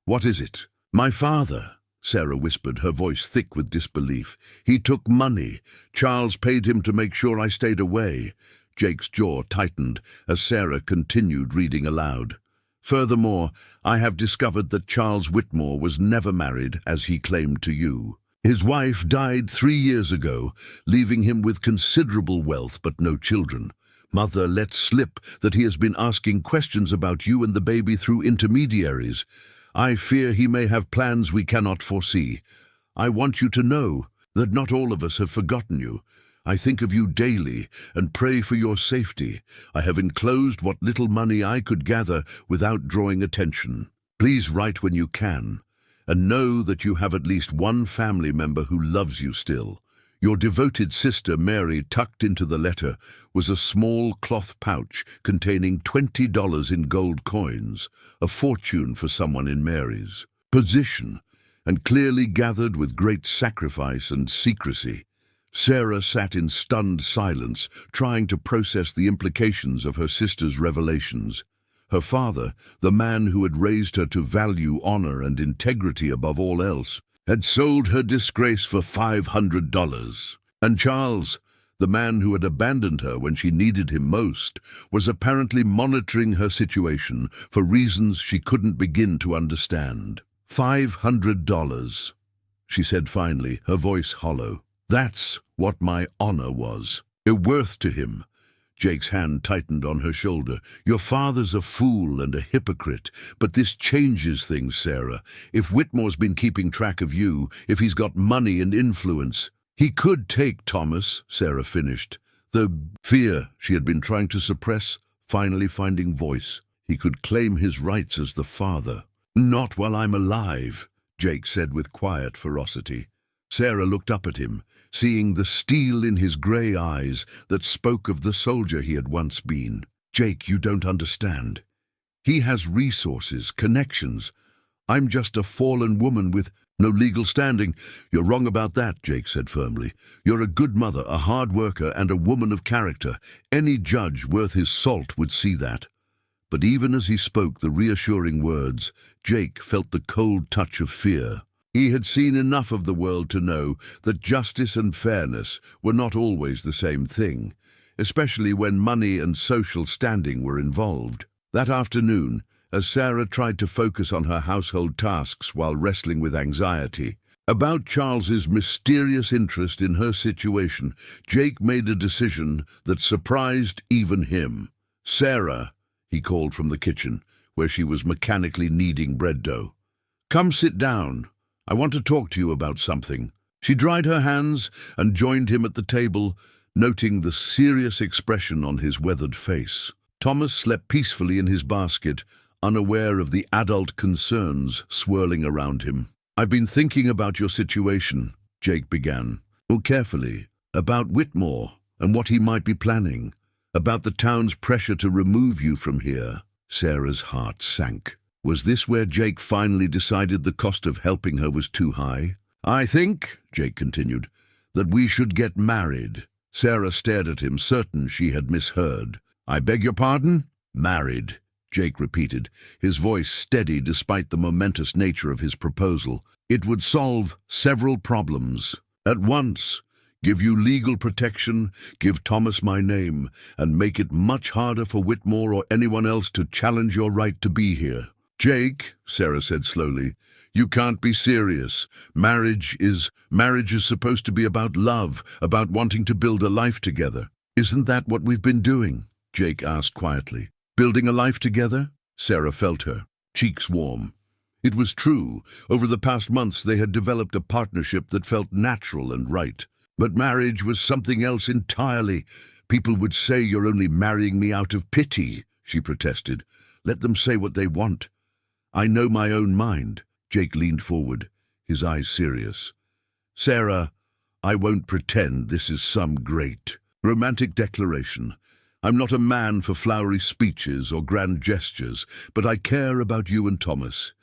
"What is it?" "My father," Sarah whispered, her voice thick with disbelief. "He took money. Charles paid him to make sure I stayed away." Jake's jaw tightened as Sarah continued reading aloud. "Furthermore, I have discovered that Charles Whitmore was never married, as he claimed to you. His wife died 3 years ago, leaving him with considerable wealth but no children. Mother let slip that he has been asking questions about you and the baby through intermediaries. I fear he may have plans we cannot foresee. I want you to know that not all of us have forgotten you. I think of you daily and pray for your safety. I have enclosed what little money I could gather without drawing attention. Please write when you can, and know that you have at least one family member who loves you still. Your devoted sister Mary." Tucked into the letter was a small cloth pouch containing $20 in gold coins, a fortune for someone in Mary's position, and clearly gathered with great sacrifice and secrecy. Sarah sat in stunned silence, trying to process the implications of her sister's revelations. Her father, the man who had raised her to value honor and integrity above all else, had sold her disgrace for $500. And Charles, the man who had abandoned her when she needed him most, was apparently monitoring her situation for reasons she couldn't begin to understand. $500, she said finally, her voice hollow. That's what my honor was. A worth to him. Jake's hand tightened on her shoulder. Your father's a fool and a hypocrite, but this changes things, Sarah. If Whitmore's been keeping track of you, if he's got money and influence, he could take Thomas, Sarah finished. The fear she had been trying to suppress finally finding voice. He could claim his rights as the father. Not while I'm alive, Jake said with quiet ferocity. Sarah looked up at him, seeing the steel in his grey eyes that spoke of the soldier he had once been. Jake, you don't understand. He has resources, connections. I'm just a fallen woman with no legal standing. You're wrong about that, Jake said firmly. You're a good mother, a hard worker, and a woman of character. Any judge worth his salt would see that. But even as he spoke the reassuring words, Jake felt the cold touch of fear. He had seen enough of the world to know that justice and fairness were not always the same thing, especially when money and social standing were involved. That afternoon, as Sarah tried to focus on her household tasks while wrestling with anxiety about Charles's mysterious interest in her situation, Jake made a decision that surprised even him. "Sarah," he called from the kitchen, where she was mechanically kneading bread dough. "Come sit down. I want to talk to you about something." She dried her hands and joined him at the table, noting the serious expression on his weathered face. Thomas slept peacefully in his basket, unaware of the adult concerns swirling around him. "I've been thinking about your situation," Jake began. "Oh, carefully. About Whitmore and what he might be planning. About the town's pressure to remove you from here." Sarah's heart sank. Was this where Jake finally decided the cost of helping her was too high? "I think," Jake continued, "that we should get married." Sarah stared at him, certain she had misheard. "I beg your pardon?" "Married," Jake repeated, his voice steady despite the momentous nature of his proposal. "It would solve several problems at once. Give you legal protection, give Thomas my name, and make it much harder for Whitmore or anyone else to challenge your right to be here." "Jake," Sarah said slowly, "you can't be serious. Marriage is supposed to be about love, about wanting to build a life together." "Isn't that what we've been doing?" Jake asked quietly. "Building a life together?" Sarah felt her cheeks warm. It was true. Over the past months they had developed a partnership that felt natural and right. But marriage was something else entirely. "People would say you're only marrying me out of pity," she protested. "Let them say what they want. I know my own mind." Jake leaned forward, his eyes serious. "Sarah, I won't pretend this is some great romantic declaration. I'm not a man for flowery speeches or grand gestures, but I care about you and Thomas,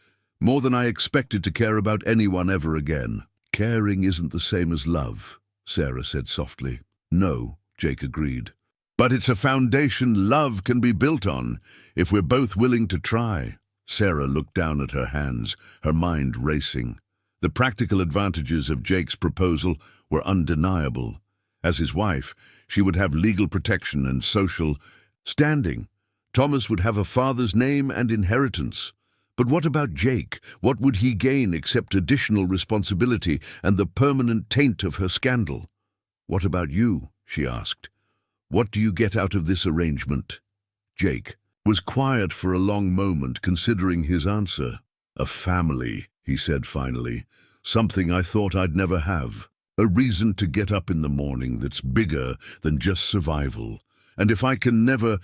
more than I expected to care about anyone ever again." "Caring isn't the same as love," Sarah said softly. "No," Jake agreed. "But it's a foundation love can be built on, if we're both willing to try." Sarah looked down at her hands, her mind racing. The practical advantages of Jake's proposal were undeniable. As his wife, she would have legal protection and social standing. Thomas would have a father's name and inheritance. But what about Jake? What would he gain except additional responsibility and the permanent taint of her scandal? "What about you?" she asked. "What do you get out of this arrangement?" Jake was quiet for a long moment, considering his answer. "A family," he said finally. "Something I thought I'd never have." A reason to get up in the morning that's bigger than just survival. And if I can never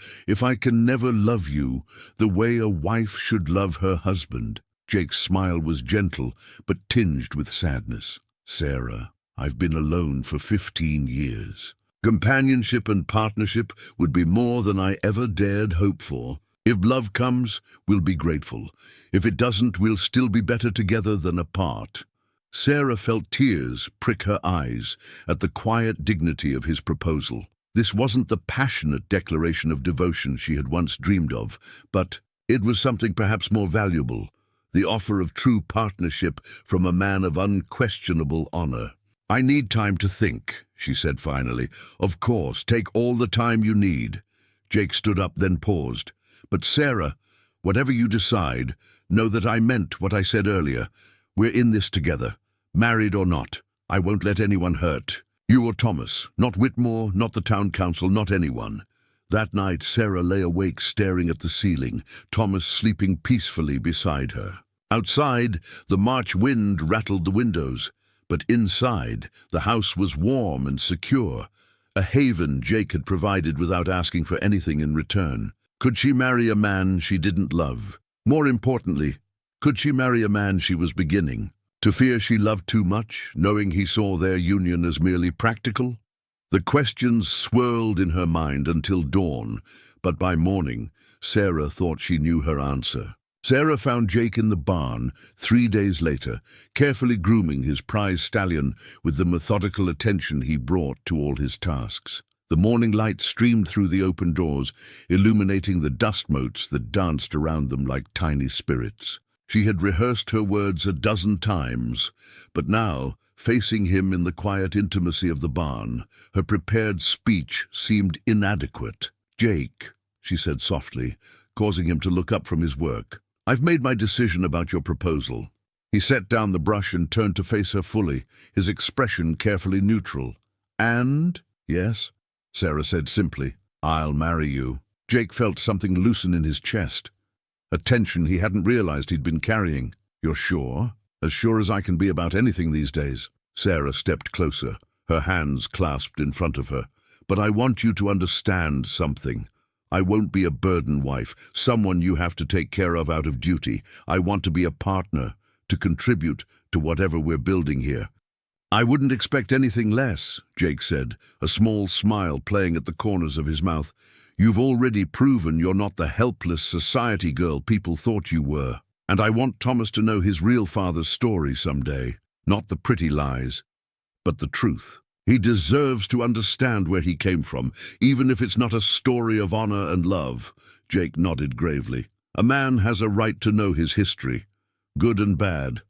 love you the way a wife should love her husband. Jake's smile was gentle, but tinged with sadness. Sarah, I've been alone for 15 years. Companionship and partnership would be more than I ever dared hope for. If love comes, we'll be grateful. If it doesn't, we'll still be better together than apart. Sarah felt tears prick her eyes at the quiet dignity of his proposal. This wasn't the passionate declaration of devotion she had once dreamed of, but it was something perhaps more valuable, the offer of true partnership from a man of unquestionable honor. I need time to think, she said finally. Of course, take all the time you need. Jake stood up, then paused. But Sarah, whatever you decide, know that I meant what I said earlier. We're in this together, married or not. I won't let anyone hurt. You or Thomas, not Whitmore, not the town council, not anyone. That night, Sarah lay awake staring at the ceiling, Thomas sleeping peacefully beside her. Outside, the March wind rattled the windows, but inside, the house was warm and secure, a haven Jake had provided without asking for anything in return. Could she marry a man she didn't love? More importantly, could she marry a man she was beginning to fear she loved too much, knowing he saw their union as merely practical? The questions swirled in her mind until dawn, but by morning, Sarah thought she knew her answer. Sarah found Jake in the barn 3 days later, carefully grooming his prize stallion with the methodical attention he brought to all his tasks. The morning light streamed through the open doors, illuminating the dust motes that danced around them like tiny spirits. She had rehearsed her words a dozen times, but now, facing him in the quiet intimacy of the barn, her prepared speech seemed inadequate. "Jake," she said softly, causing him to look up from his work, "I've made my decision about your proposal." He set down the brush and turned to face her fully, his expression carefully neutral. "And?" "Yes," Sarah said simply. "I'll marry you." Jake felt something loosen in his chest, a tension he hadn't realized he'd been carrying. "You're sure?" "As sure as I can be about anything these days." Sarah stepped closer, her hands clasped in front of her. "But I want you to understand something. I won't be a burden wife, someone you have to take care of out of duty. I want to be a partner, to contribute to whatever we're building here." "I wouldn't expect anything less," Jake said, a small smile playing at the corners of his mouth. "You've already proven you're not the helpless society girl people thought you were. And I want Thomas to know his real father's story someday. Not the pretty lies, but the truth. He deserves to understand where he came from, even if it's not a story of honor and love." Jake nodded gravely. "A man has a right to know his history, good and bad.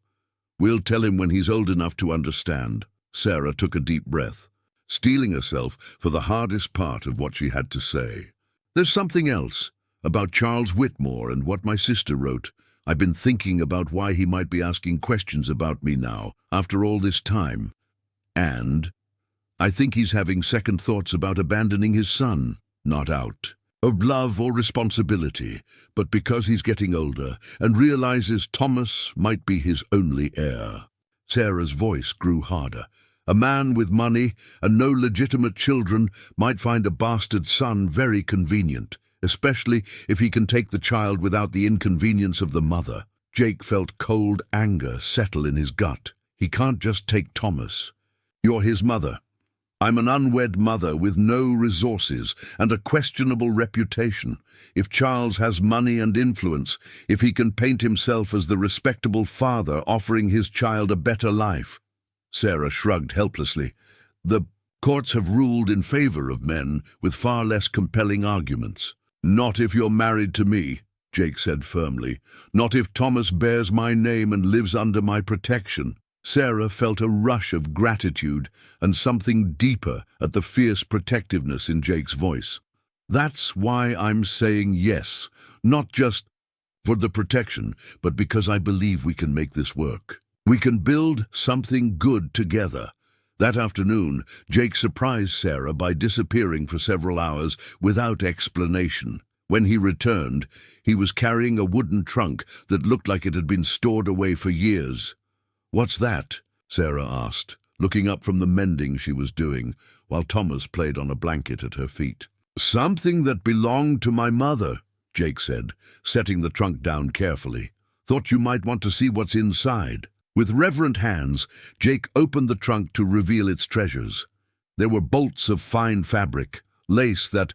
We'll tell him when he's old enough to understand." Sarah took a deep breath, steeling herself for the hardest part of what she had to say. "There's something else, about Charles Whitmore and what my sister wrote. I've been thinking about why he might be asking questions about me now, after all this time. And I think he's having second thoughts about abandoning his son, not out of love or responsibility, but because he's getting older and realizes Thomas might be his only heir." Sarah's voice grew harder. "A man with money and no legitimate children might find a bastard son very convenient, especially if he can take the child without the inconvenience of the mother." Jake felt cold anger settle in his gut. He can't just take Thomas. "You're his mother. I'm an unwed mother with no resources and a questionable reputation. If Charles has money and influence, if he can paint himself as the respectable father offering his child a better life." Sarah shrugged helplessly. "The courts have ruled in favor of men with far less compelling arguments." "Not if you're married to me," Jake said firmly. "Not if Thomas bears my name and lives under my protection." Sarah felt a rush of gratitude and something deeper at the fierce protectiveness in Jake's voice. "That's why I'm saying yes, not just for the protection, but because I believe we can make this work. We can build something good together." That afternoon, Jake surprised Sarah by disappearing for several hours without explanation. When he returned, he was carrying a wooden trunk that looked like it had been stored away for years. "What's that?" Sarah asked, looking up from the mending she was doing, while Thomas played on a blanket at her feet. "Something that belonged to my mother," Jake said, setting the trunk down carefully. "Thought you might want to see what's inside." With reverent hands, Jake opened the trunk to reveal its treasures. There were bolts of fine fabric, lace that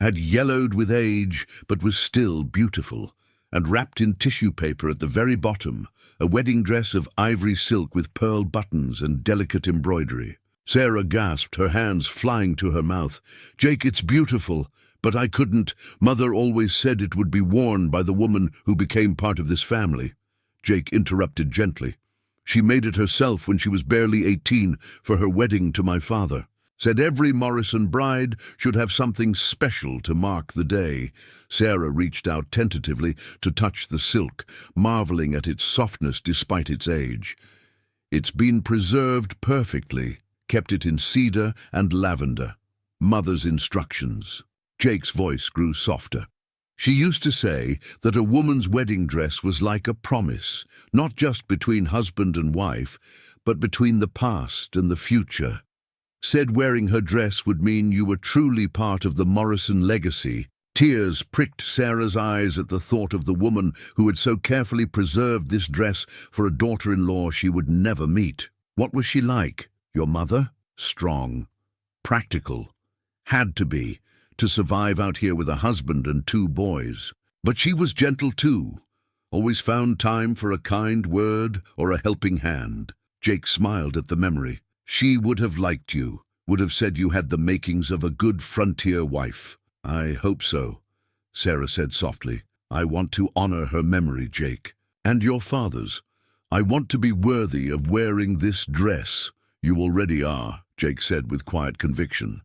had yellowed with age but was still beautiful, and wrapped in tissue paper at the very bottom, a wedding dress of ivory silk with pearl buttons and delicate embroidery. Sarah gasped, her hands flying to her mouth. "Jake, it's beautiful, but I couldn't. Mother always said it would be worn by the woman who became part of this family." Jake interrupted gently. "She made it herself when she was barely 18 for her wedding to my father. Said every Morrison bride should have something special to mark the day." Sarah reached out tentatively to touch the silk, marveling at its softness despite its age. "It's been preserved perfectly, kept it in cedar and lavender. Mother's instructions." Jake's voice grew softer. "She used to say that a woman's wedding dress was like a promise, not just between husband and wife, but between the past and the future. Said wearing her dress would mean you were truly part of the Morrison legacy." Tears pricked Sarah's eyes at the thought of the woman who had so carefully preserved this dress for a daughter-in-law she would never meet. "What was she like? Your mother?" "Strong. Practical. Had to be, to survive out here with a husband and 2 boys. But she was gentle too. Always found time for a kind word or a helping hand." Jake smiled at the memory. "She would have liked you, would have said you had the makings of a good frontier wife." "I hope so," Sarah said softly. "I want to honor her memory, Jake. And your father's. I want to be worthy of wearing this dress." "You already are," Jake said with quiet conviction.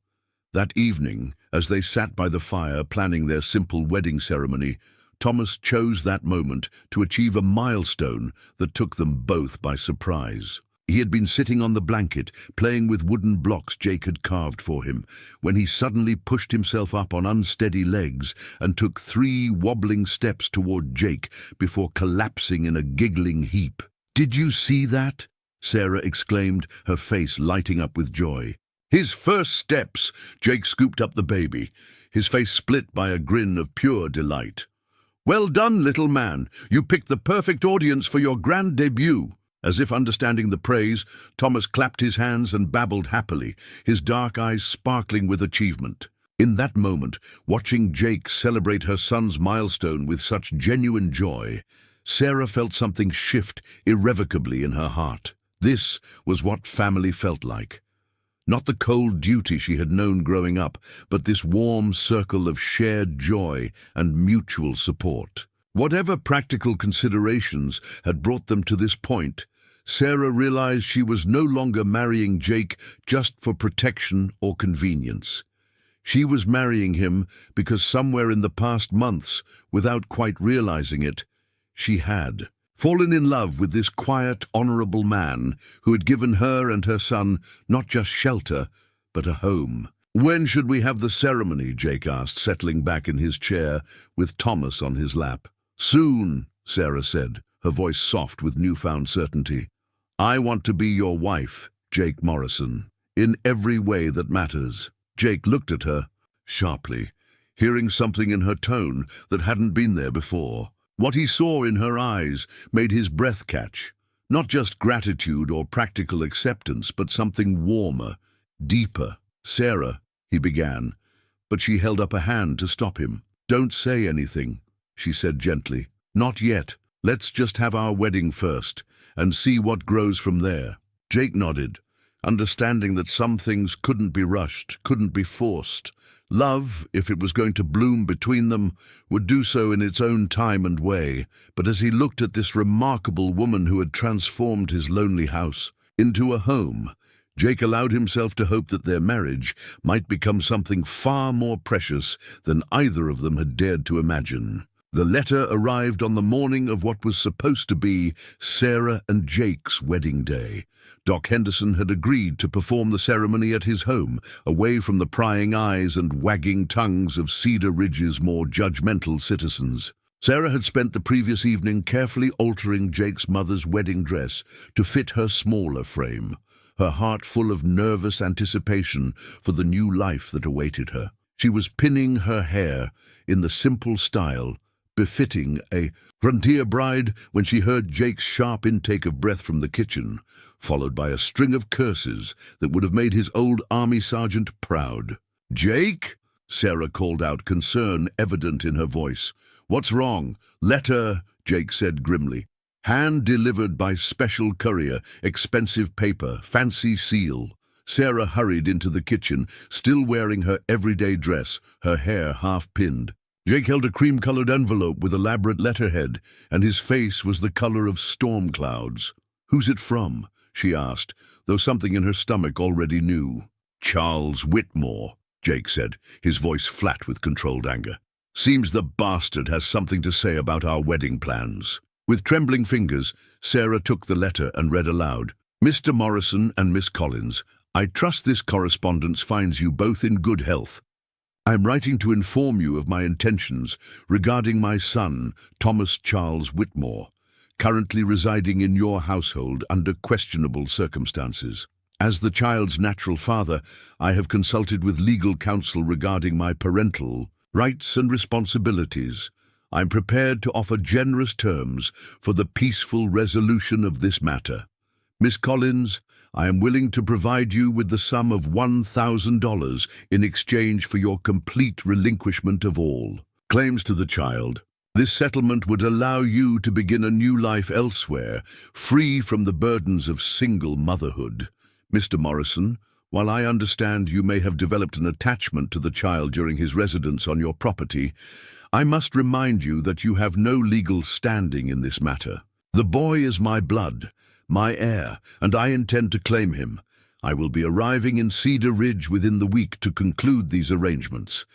That evening, as they sat by the fire planning their simple wedding ceremony, Thomas chose that moment to achieve a milestone that took them both by surprise. He had been sitting on the blanket, playing with wooden blocks Jake had carved for him, when he suddenly pushed himself up on unsteady legs and took 3 wobbling steps toward Jake before collapsing in a giggling heap. "Did you see that?" Sarah exclaimed, her face lighting up with joy. "His first steps!" Jake scooped up the baby, his face split by a grin of pure delight. "Well done, little man. You picked the perfect audience for your grand debut." As if understanding the praise, Thomas clapped his hands and babbled happily, his dark eyes sparkling with achievement. In that moment, watching Jake celebrate her son's milestone with such genuine joy, Sarah felt something shift irrevocably in her heart. This was what family felt like. Not the cold duty she had known growing up, but this warm circle of shared joy and mutual support. Whatever practical considerations had brought them to this point, Sarah realized she was no longer marrying Jake just for protection or convenience. She was marrying him because somewhere in the past months, without quite realizing it, she had fallen in love with this quiet, honorable man who had given her and her son not just shelter, but a home. "When should we have the ceremony?" Jake asked, settling back in his chair with Thomas on his lap. "Soon," Sarah said, her voice soft with newfound certainty. "I want to be your wife, Jake Morrison, in every way that matters." Jake looked at her sharply, hearing something in her tone that hadn't been there before. What he saw in her eyes made his breath catch. Not just gratitude or practical acceptance, but something warmer, deeper. "Sarah," he began, but she held up a hand to stop him. "Don't say anything," she said gently. "Not yet. Let's just have our wedding first, and see what grows from there." Jake nodded, understanding that some things couldn't be rushed, couldn't be forced. Love, if it was going to bloom between them, would do so in its own time and way. But as he looked at this remarkable woman who had transformed his lonely house into a home, Jake allowed himself to hope that their marriage might become something far more precious than either of them had dared to imagine. The letter arrived on the morning of what was supposed to be Sarah and Jake's wedding day. Doc Henderson had agreed to perform the ceremony at his home, away from the prying eyes and wagging tongues of Cedar Ridge's more judgmental citizens. Sarah had spent the previous evening carefully altering Jake's mother's wedding dress to fit her smaller frame. her heart full of nervous anticipation for the new life that awaited her. She was pinning her hair in the simple style befitting a frontier bride when she heard Jake's sharp intake of breath from the kitchen, followed by a string of curses that would have made his old army sergeant proud. "Jake?" Sarah called out, concern evident in her voice. "What's wrong?" "Letter," Jake said grimly. "Hand-delivered by special courier, expensive paper, fancy seal." Sarah hurried into the kitchen, still wearing her everyday dress, her hair half-pinned. Jake held a cream-colored envelope with elaborate letterhead, and his face was the color of storm clouds. "Who's it from?" she asked, though something in her stomach already knew. "Charles Whitmore," Jake said, his voice flat with controlled anger. "Seems the bastard has something to say about our wedding plans." With trembling fingers, Sarah took the letter and read aloud. "Mr. Morrison and Miss Collins, I trust this correspondence finds you both in good health. I am writing to inform you of my intentions regarding my son, Thomas Charles Whitmore, currently residing in your household under questionable circumstances. As the child's natural father, I have consulted with legal counsel regarding my parental rights and responsibilities. I am prepared to offer generous terms for the peaceful resolution of this matter. Miss Collins, I am willing to provide you with the sum of $1,000 in exchange for your complete relinquishment of all claims to the child. This settlement would allow you to begin a new life elsewhere, free from the burdens of single motherhood. Mr. Morrison, while I understand you may have developed an attachment to the child during his residence on your property, I must remind you that you have no legal standing in this matter. The boy is my blood, my heir, and I intend to claim him. I will be arriving in Cedar Ridge within the week to conclude these arrangements.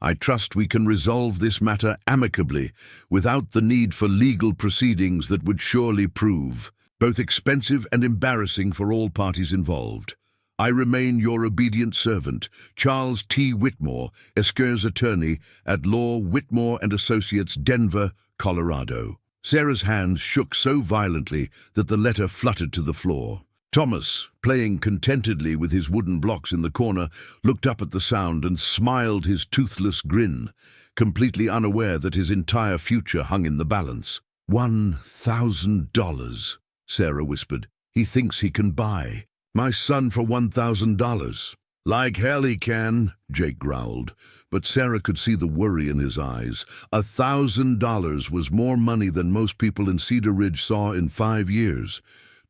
I trust we can resolve this matter amicably, without the need for legal proceedings that would surely prove both expensive and embarrassing for all parties involved. I remain your obedient servant, Charles T. Whitmore, Esquer's attorney at law, Whitmore and Associates, Denver, Colorado. Sarah's hands shook so violently that the letter fluttered to the floor. Thomas, playing contentedly with his wooden blocks in the corner, looked up at the sound and smiled his toothless grin, completely unaware that his entire future hung in the balance. $1,000, Sarah whispered. "He thinks he can buy my son for $1,000. "Like hell he can," Jake growled, but Sarah could see the worry in his eyes. $1,000 was more money than most people in Cedar Ridge saw in 5 years.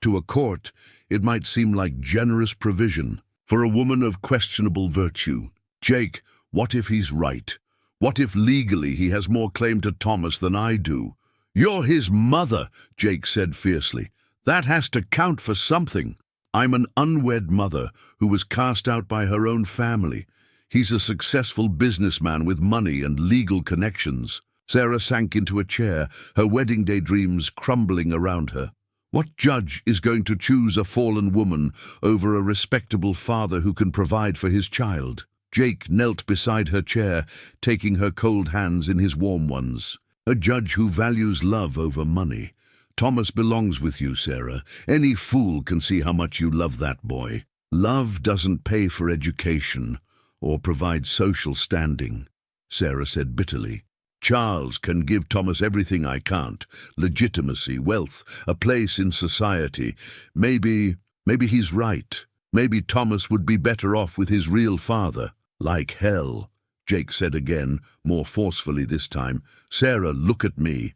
To a court, it might seem like generous provision for a woman of questionable virtue. "Jake, what if he's right? What if legally he has more claim to Thomas than I do?" "You're his mother," Jake said fiercely. "That has to count for something." "I'm an unwed mother who was cast out by her own family. He's a successful businessman with money and legal connections." Sarah sank into a chair, her wedding day dreams crumbling around her. What judge is going to choose a fallen woman over a respectable father who can provide for his child? Jake knelt beside her chair, taking her cold hands in his warm ones. "A judge who values love over money. Thomas belongs with you, Sarah. Any fool can see how much you love that boy. Love doesn't pay for education or provide social standing," Sarah said bitterly. "Charles can give Thomas everything I can't. Legitimacy, wealth, a place in society. Maybe he's right. Maybe Thomas would be better off with his real father." "Like hell," Jake said again, more forcefully this time. "Sarah, look at me."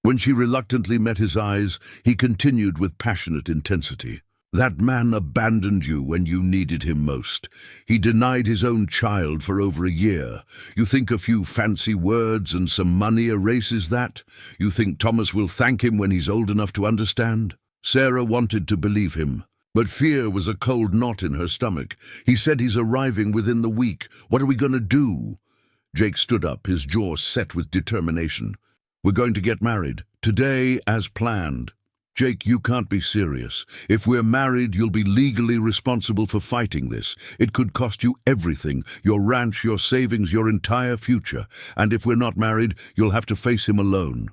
When she reluctantly met his eyes, he continued with passionate intensity. "That man abandoned you when you needed him most. He denied his own child for over a year. You think a few fancy words and some money erases that? You think Thomas will thank him when he's old enough to understand?" Sarah wanted to believe him, but fear was a cold knot in her stomach. "He said he's arriving within the week. What are we going to do?" Jake stood up, his jaw set with determination. "We're going to get married. Today, as planned." "Jake, you can't be serious. If we're married, you'll be legally responsible for fighting this. It could cost you everything, your ranch, your savings, your entire future. And if we're not married, you'll have to face him alone."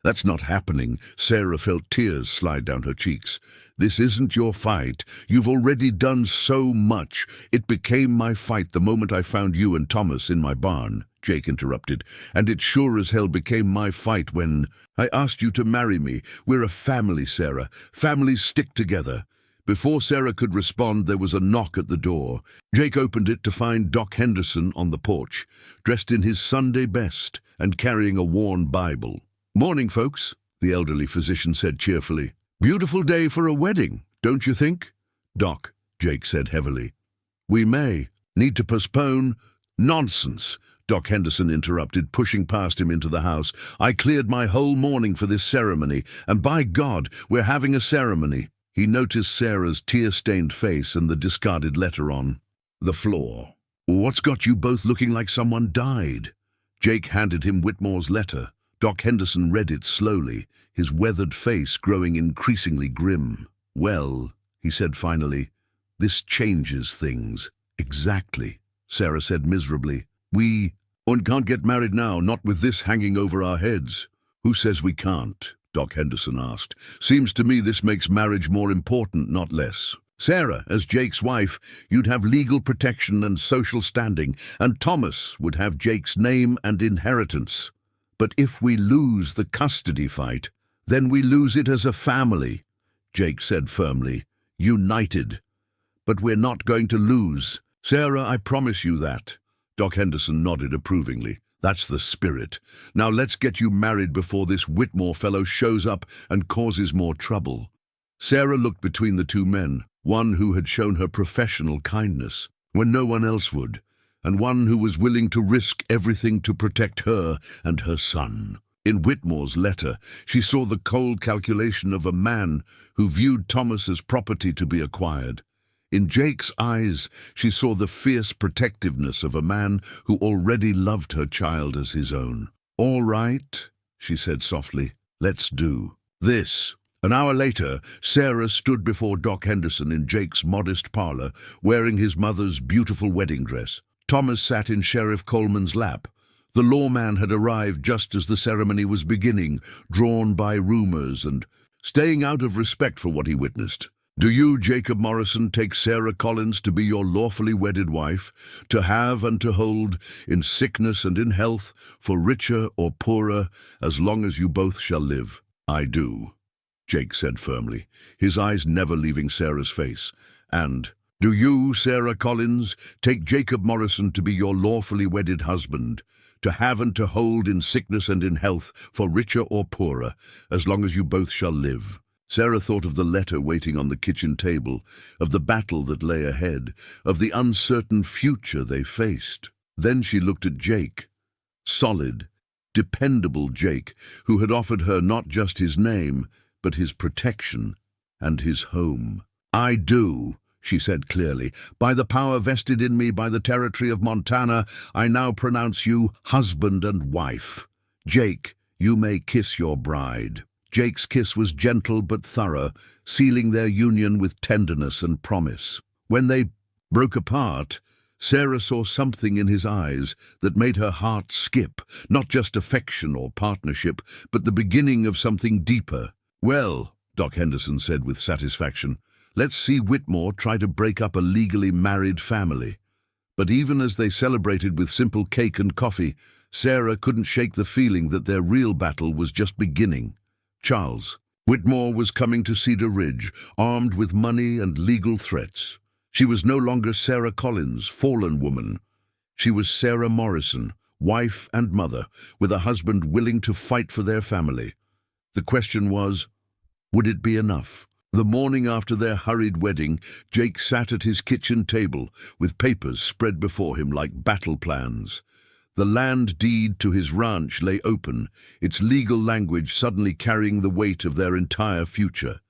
That's not happening. Sarah felt tears slide down her cheeks. This isn't your fight. You've already done so much. It became my fight the moment I found you and Thomas in my barn, Jake interrupted. And it sure as hell became my fight when I asked you to marry me. We're a family, Sarah. Families stick together. Before Sarah could respond, there was a knock at the door. Jake opened it to find Doc Henderson on the porch, dressed in his Sunday best and carrying a worn Bible. "Morning, folks," the elderly physician said cheerfully. "Beautiful day for a wedding, don't you think?" "Doc," Jake said heavily. "We may need to postpone." "Nonsense," Doc Henderson interrupted, pushing past him into the house. "I cleared my whole morning for this ceremony, and by God, we're having a ceremony." He noticed Sarah's tear-stained face and the discarded letter on the floor. "What's got you both looking like someone died?" Jake handed him Whitmore's letter. Doc Henderson read it slowly, his weathered face growing increasingly grim. "Well," he said finally, "this changes things." "Exactly," Sarah said miserably. "We can't get married now, not with this hanging over our heads." "Who says we can't?" Doc Henderson asked. "Seems to me this makes marriage more important, not less. Sarah, as Jake's wife, you'd have legal protection and social standing, and Thomas would have Jake's name and inheritance. But if we lose the custody fight, then we lose it as a family," Jake said firmly. "United. But we're not going to lose. Sarah, I promise you that." Doc Henderson nodded approvingly. "That's the spirit. Now let's get you married before this Whitmore fellow shows up and causes more trouble." Sarah looked between the two men, one who had shown her professional kindness when no one else would, and one who was willing to risk everything to protect her and her son. In Whitmore's letter, she saw the cold calculation of a man who viewed Thomas as property to be acquired. In Jake's eyes, she saw the fierce protectiveness of a man who already loved her child as his own. "All right," she said softly, "let's do this." An hour later, Sarah stood before Doc Henderson in Jake's modest parlor, wearing his mother's beautiful wedding dress. Thomas sat in Sheriff Coleman's lap. The lawman had arrived just as the ceremony was beginning, drawn by rumors and staying out of respect for what he witnessed. "Do you, Jacob Morrison, take Sarah Collins to be your lawfully wedded wife, to have and to hold, in sickness and in health, for richer or poorer, as long as you both shall live?" "I do," Jake said firmly, his eyes never leaving Sarah's face. "And do you, Sarah Collins, take Jacob Morrison to be your lawfully wedded husband, to have and to hold in sickness and in health, for richer or poorer, as long as you both shall live?" Sarah thought of the letter waiting on the kitchen table, of the battle that lay ahead, of the uncertain future they faced. Then she looked at Jake. Solid, dependable Jake, who had offered her not just his name, but his protection and his home. "I do," she said clearly. "By the power vested in me by the territory of Montana, I now pronounce you husband and wife. Jake, you may kiss your bride." Jake's kiss was gentle but thorough, sealing their union with tenderness and promise. When they broke apart, Sarah saw something in his eyes that made her heart skip, not just affection or partnership, but the beginning of something deeper. "Well," Doc Henderson said with satisfaction, "let's see Whitmore try to break up a legally married family." But even as they celebrated with simple cake and coffee, Sarah couldn't shake the feeling that their real battle was just beginning. Charles Whitmore was coming to Cedar Ridge, armed with money and legal threats. She was no longer Sarah Collins, fallen woman. She was Sarah Morrison, wife and mother, with a husband willing to fight for their family. The question was, would it be enough? The morning after their hurried wedding, Jake sat at his kitchen table, with papers spread before him like battle plans. The land deed to his ranch lay open, its legal language suddenly carrying the weight of their entire future.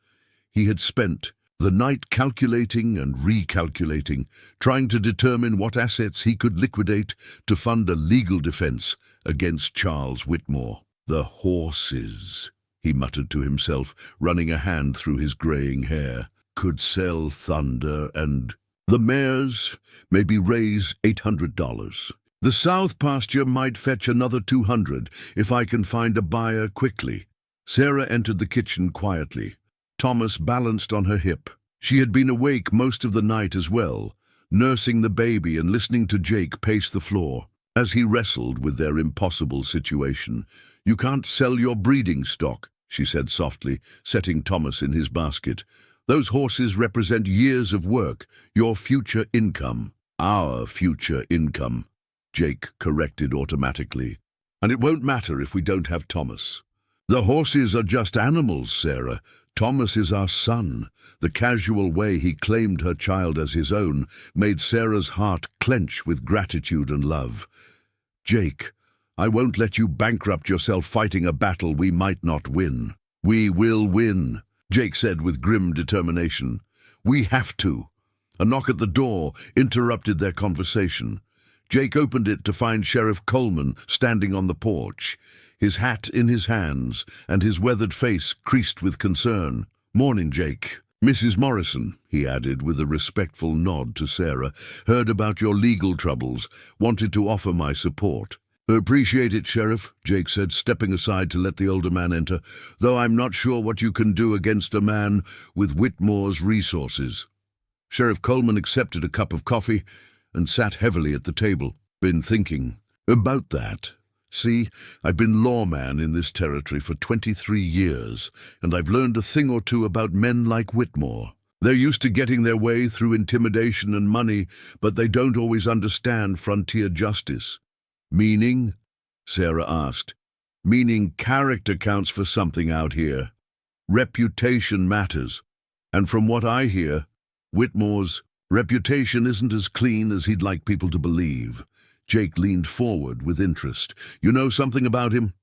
He had spent the night calculating and recalculating, trying to determine what assets he could liquidate to fund a legal defense against Charles Whitmore. "The horses," he muttered to himself, running a hand through his graying hair, "could sell thunder, and the mares maybe raise $800. The south pasture might fetch another 200 if I can find a buyer quickly. Sarah entered the kitchen quietly. Thomas balanced on her hip. She had been awake most of the night as well, nursing the baby and listening to Jake pace the floor. As he wrestled with their impossible situation, "You can't sell your breeding stock," she said softly, setting Thomas in his basket. "Those horses represent years of work, your future income." "Our future income," Jake corrected automatically. "And it won't matter if we don't have Thomas." "The horses are just animals, Sarah. Thomas is our son." The casual way he claimed her child as his own made Sarah's heart clench with gratitude and love. "Jake, I won't let you bankrupt yourself fighting a battle we might not win." "We will win," Jake said with grim determination. "We have to." A knock at the door interrupted their conversation. Jake opened it to find Sheriff Coleman standing on the porch, his hat in his hands and his weathered face creased with concern. "Morning, Jake. Mrs. Morrison," he added with a respectful nod to Sarah, "heard about your legal troubles, wanted to offer my support." "Appreciate it, Sheriff," Jake said, stepping aside to let the older man enter, "though I'm not sure what you can do against a man with Whitmore's resources." Sheriff Coleman accepted a cup of coffee and sat heavily at the table. "Been thinking about that. See, I've been lawman in this territory for 23 years, and I've learned a thing or two about men like Whitmore. They're used to getting their way through intimidation and money, but they don't always understand frontier justice." "Meaning?" Sarah asked. "Meaning character counts for something out here. Reputation matters. And from what I hear, Whitmore's reputation isn't as clean as he'd like people to believe." Jake leaned forward with interest. "You know something about him?"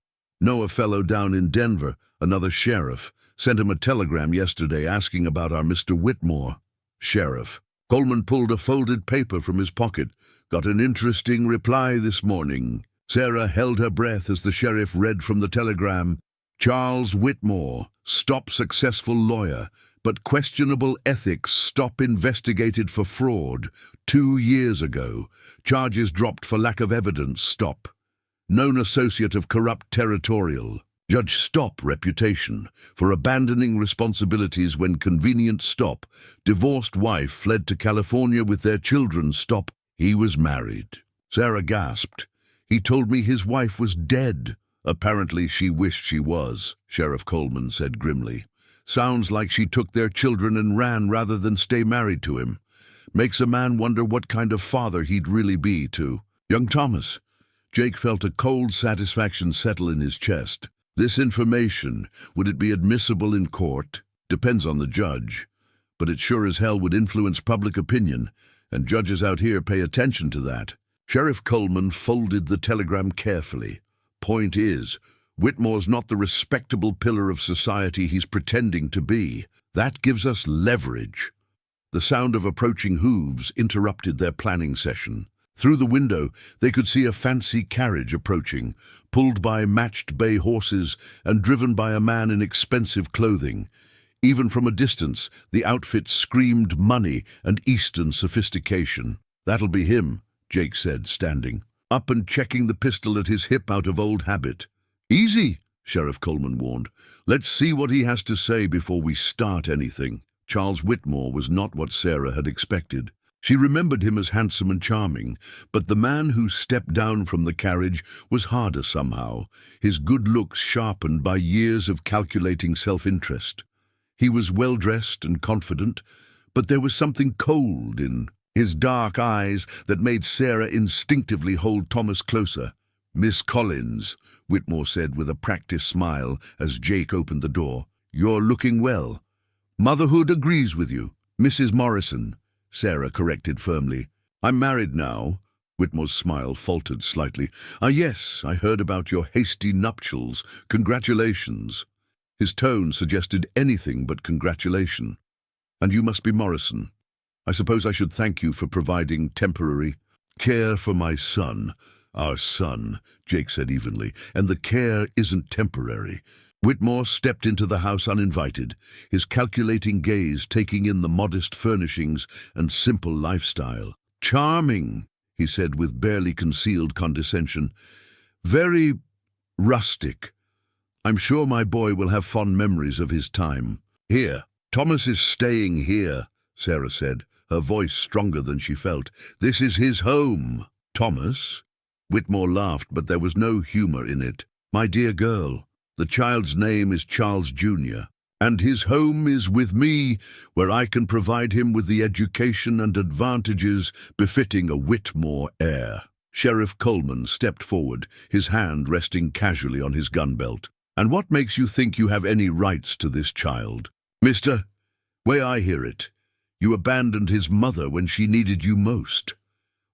"Know a fellow down in Denver, another sheriff. Sent him a telegram yesterday asking about our Mr. Whitmore." "Sheriff." Coleman pulled a folded paper from his pocket. "Got an interesting reply this morning." Sarah held her breath as the sheriff read from the telegram. "Charles Whitmore, stop successful lawyer, but questionable ethics, stop investigated for fraud. 2 years ago. Charges dropped for lack of evidence, stop. Known associate of corrupt territorial. Judge stop reputation. For abandoning responsibilities when convenient, stop. Divorced wife fled to California with their children, stop. He was married." Sarah gasped. "He told me his wife was dead." "Apparently she wished she was," Sheriff Coleman said grimly. "Sounds like she took their children and ran rather than stay married to him. Makes a man wonder what kind of father he'd really be to young Thomas." Jake felt a cold satisfaction settle in his chest. "This information, would it be admissible in court? Depends on the judge. But it sure as hell would influence public opinion, and judges out here pay attention to that." Sheriff Coleman folded the telegram carefully. "Point is, Whitmore's not the respectable pillar of society he's pretending to be. That gives us leverage." The sound of approaching hooves interrupted their planning session. Through the window, they could see a fancy carriage approaching, pulled by matched bay horses and driven by a man in expensive clothing. Even from a distance, the outfit screamed money and Eastern sophistication. "That'll be him," Jake said, standing up and checking the pistol at his hip out of old habit. "Easy," Sheriff Coleman warned. "Let's see what he has to say before we start anything." Charles Whitmore was not what Sarah had expected. She remembered him as handsome and charming, but the man who stepped down from the carriage was harder somehow, his good looks sharpened by years of calculating self-interest. He was well-dressed and confident, but there was something cold in his dark eyes that made Sarah instinctively hold Thomas closer. "Miss Collins," Whitmore said with a practiced smile as Jake opened the door. "You're looking well. Motherhood agrees with you." "Mrs. Morrison," Sarah corrected firmly. "I'm married now." Whitmore's smile faltered slightly. Yes, I heard about your hasty nuptials. Congratulations." His tone suggested anything but congratulation. "And you must be Morrison. I suppose I should thank you for providing temporary care for my son." "Our son," Jake said evenly, "and the care isn't temporary." Whitmore stepped into the house uninvited, his calculating gaze taking in the modest furnishings and simple lifestyle. "Charming," he said with barely concealed condescension. "Very rustic. I'm sure my boy will have fond memories of his time. Here, Thomas is staying here, Sarah said, her voice stronger than she felt. This is his home. Thomas? Whitmore laughed, but there was no humor in it. My dear girl, the child's name is Charles Jr., and his home is with me, where I can provide him with the education and advantages befitting a Whitmore heir. Sheriff Coleman stepped forward, his hand resting casually on his gun belt. And what makes you think you have any rights to this child? Mister, way I hear it, you abandoned his mother when she needed you most.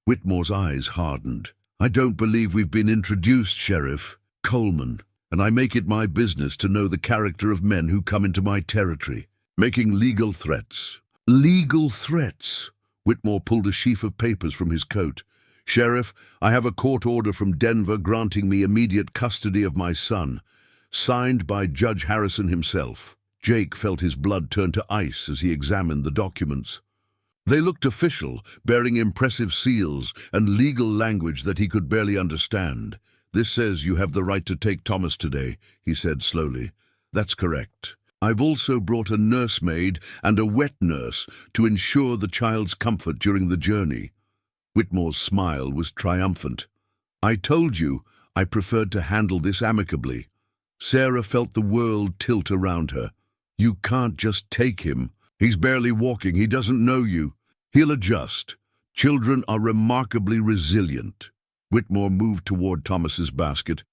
Whitmore's eyes hardened. I don't believe we've been introduced, Sheriff Coleman, and I make it my business to know the character of men who come into my territory, making legal threats. Legal threats? Whitmore pulled a sheaf of papers from his coat. Sheriff, I have a court order from Denver granting me immediate custody of my son, signed by Judge Harrison himself. Jake felt his blood turn to ice as he examined the documents. They looked official, bearing impressive seals and legal language that he could barely understand. This says you have the right to take Thomas today, he said slowly. That's correct. I've also brought a nursemaid and a wet nurse to ensure the child's comfort during the journey. Whitmore's smile was triumphant. I told you I preferred to handle this amicably. Sarah felt the world tilt around her. You can't just take him. He's barely walking. He doesn't know you. He'll adjust. Children are remarkably resilient. Whitmore moved toward Thomas's basket,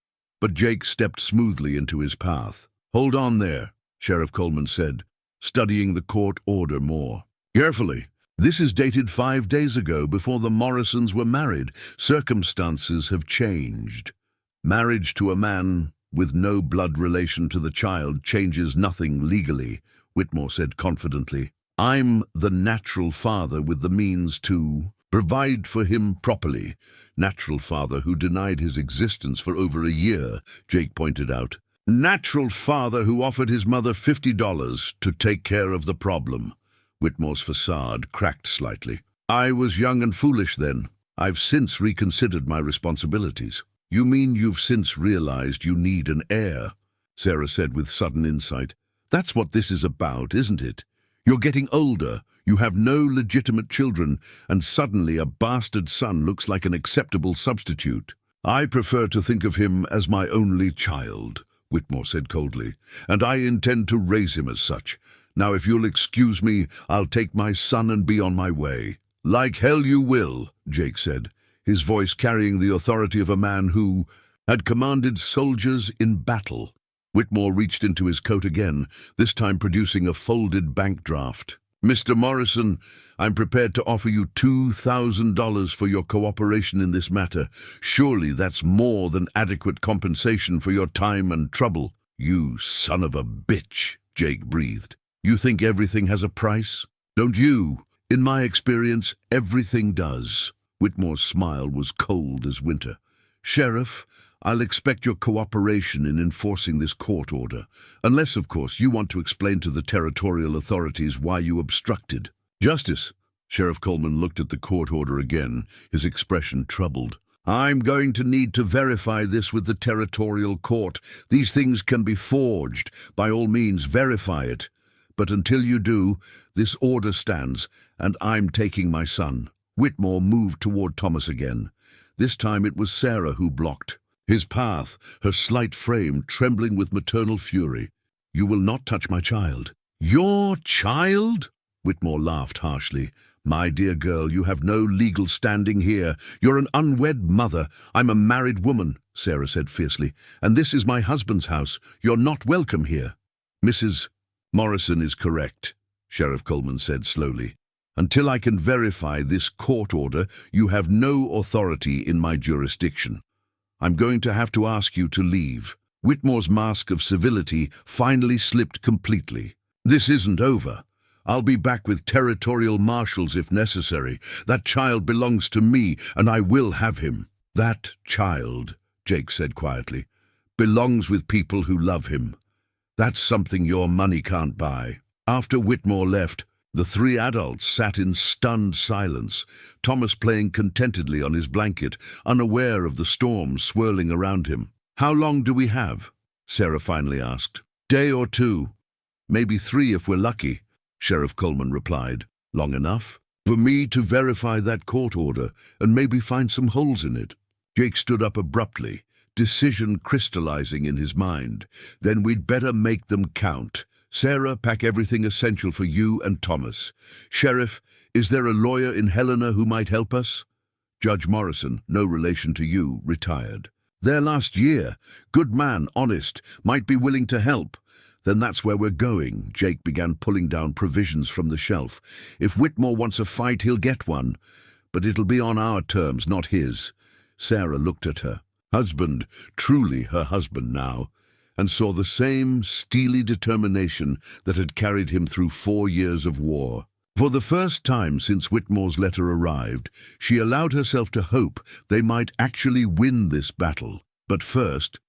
but Jake stepped smoothly into his path. Hold on there, Sheriff Coleman said, studying the court order more. Carefully. This is dated 5 days ago, before the Morrisons were married. Circumstances have changed. Marriage to a man with no blood relation to the child changes nothing legally, Whitmore said confidently. I'm the natural father with the means to provide for him properly. Natural father who denied his existence for over a year, Jake pointed out. Natural father who offered his mother $50 to take care of the problem. Whitmore's facade cracked slightly. I was young and foolish then. I've since reconsidered my responsibilities. You mean you've since realized you need an heir? Sarah said with sudden insight. That's what this is about, isn't it? You're getting older, you have no legitimate children, and suddenly a bastard son looks like an acceptable substitute. I prefer to think of him as my only child, Whitmore said coldly, and I intend to raise him as such. Now, if you'll excuse me, I'll take my son and be on my way. Like hell you will, Jake said, his voice carrying the authority of a man who had commanded soldiers in battle. Whitmore reached into his coat again, this time producing a folded bank draft. Mr. Morrison, I'm prepared to offer you $2,000 for your cooperation in this matter. Surely that's more than adequate compensation for your time and trouble. You son of a bitch, Jake breathed. You think everything has a price? Don't you? In my experience, everything does. Whitmore's smile was cold as winter. Sheriff, I'll expect your cooperation in enforcing this court order, unless, of course, you want to explain to the territorial authorities why you obstructed. Justice. Sheriff Coleman looked at the court order again, his expression troubled. I'm going to need to verify this with the territorial court. These things can be forged. By all means, verify it. But until you do, this order stands, and I'm taking my son. Whitmore moved toward Thomas again. This time it was Sarah who blocked his path, her slight frame trembling with maternal fury. You will not touch my child. Your child? Whitmore laughed harshly. My dear girl, you have no legal standing here. You're an unwed mother. I'm a married woman, Sarah said fiercely, and this is my husband's house. You're not welcome here. Mrs. Morrison is correct, Sheriff Coleman said slowly. Until I can verify this court order, you have no authority in my jurisdiction. I'm going to have to ask you to leave. Whitmore's mask of civility finally slipped completely. This isn't over. I'll be back with territorial marshals if necessary. That child belongs to me, and I will have him. That child, Jake said quietly, belongs with people who love him. That's something your money can't buy. After Whitmore left, the three adults sat in stunned silence, Thomas playing contentedly on his blanket, unaware of the storm swirling around him. How long do we have? Sarah finally asked. "Day or two. Maybe 3 if we're lucky," Sheriff Coleman replied. "Long enough for me to verify that court order and maybe find some holes in it." Jake stood up abruptly, decision crystallizing in his mind. "Then we'd better make them count. Sarah, pack everything essential for you and Thomas. Sheriff, is there a lawyer in Helena who might help us?" Judge Morrison, no relation to you, retired. "There last year. Good man, honest, might be willing to help." "Then that's where we're going." Jake began pulling down provisions from the shelf. "If Whitmore wants a fight, he'll get one. But it'll be on our terms, not his." Sarah looked at her husband, truly her husband now, and saw the same steely determination that had carried him through 4 years of war. For the first time since Whitmore's letter arrived, she allowed herself to hope they might actually win this battle. But first,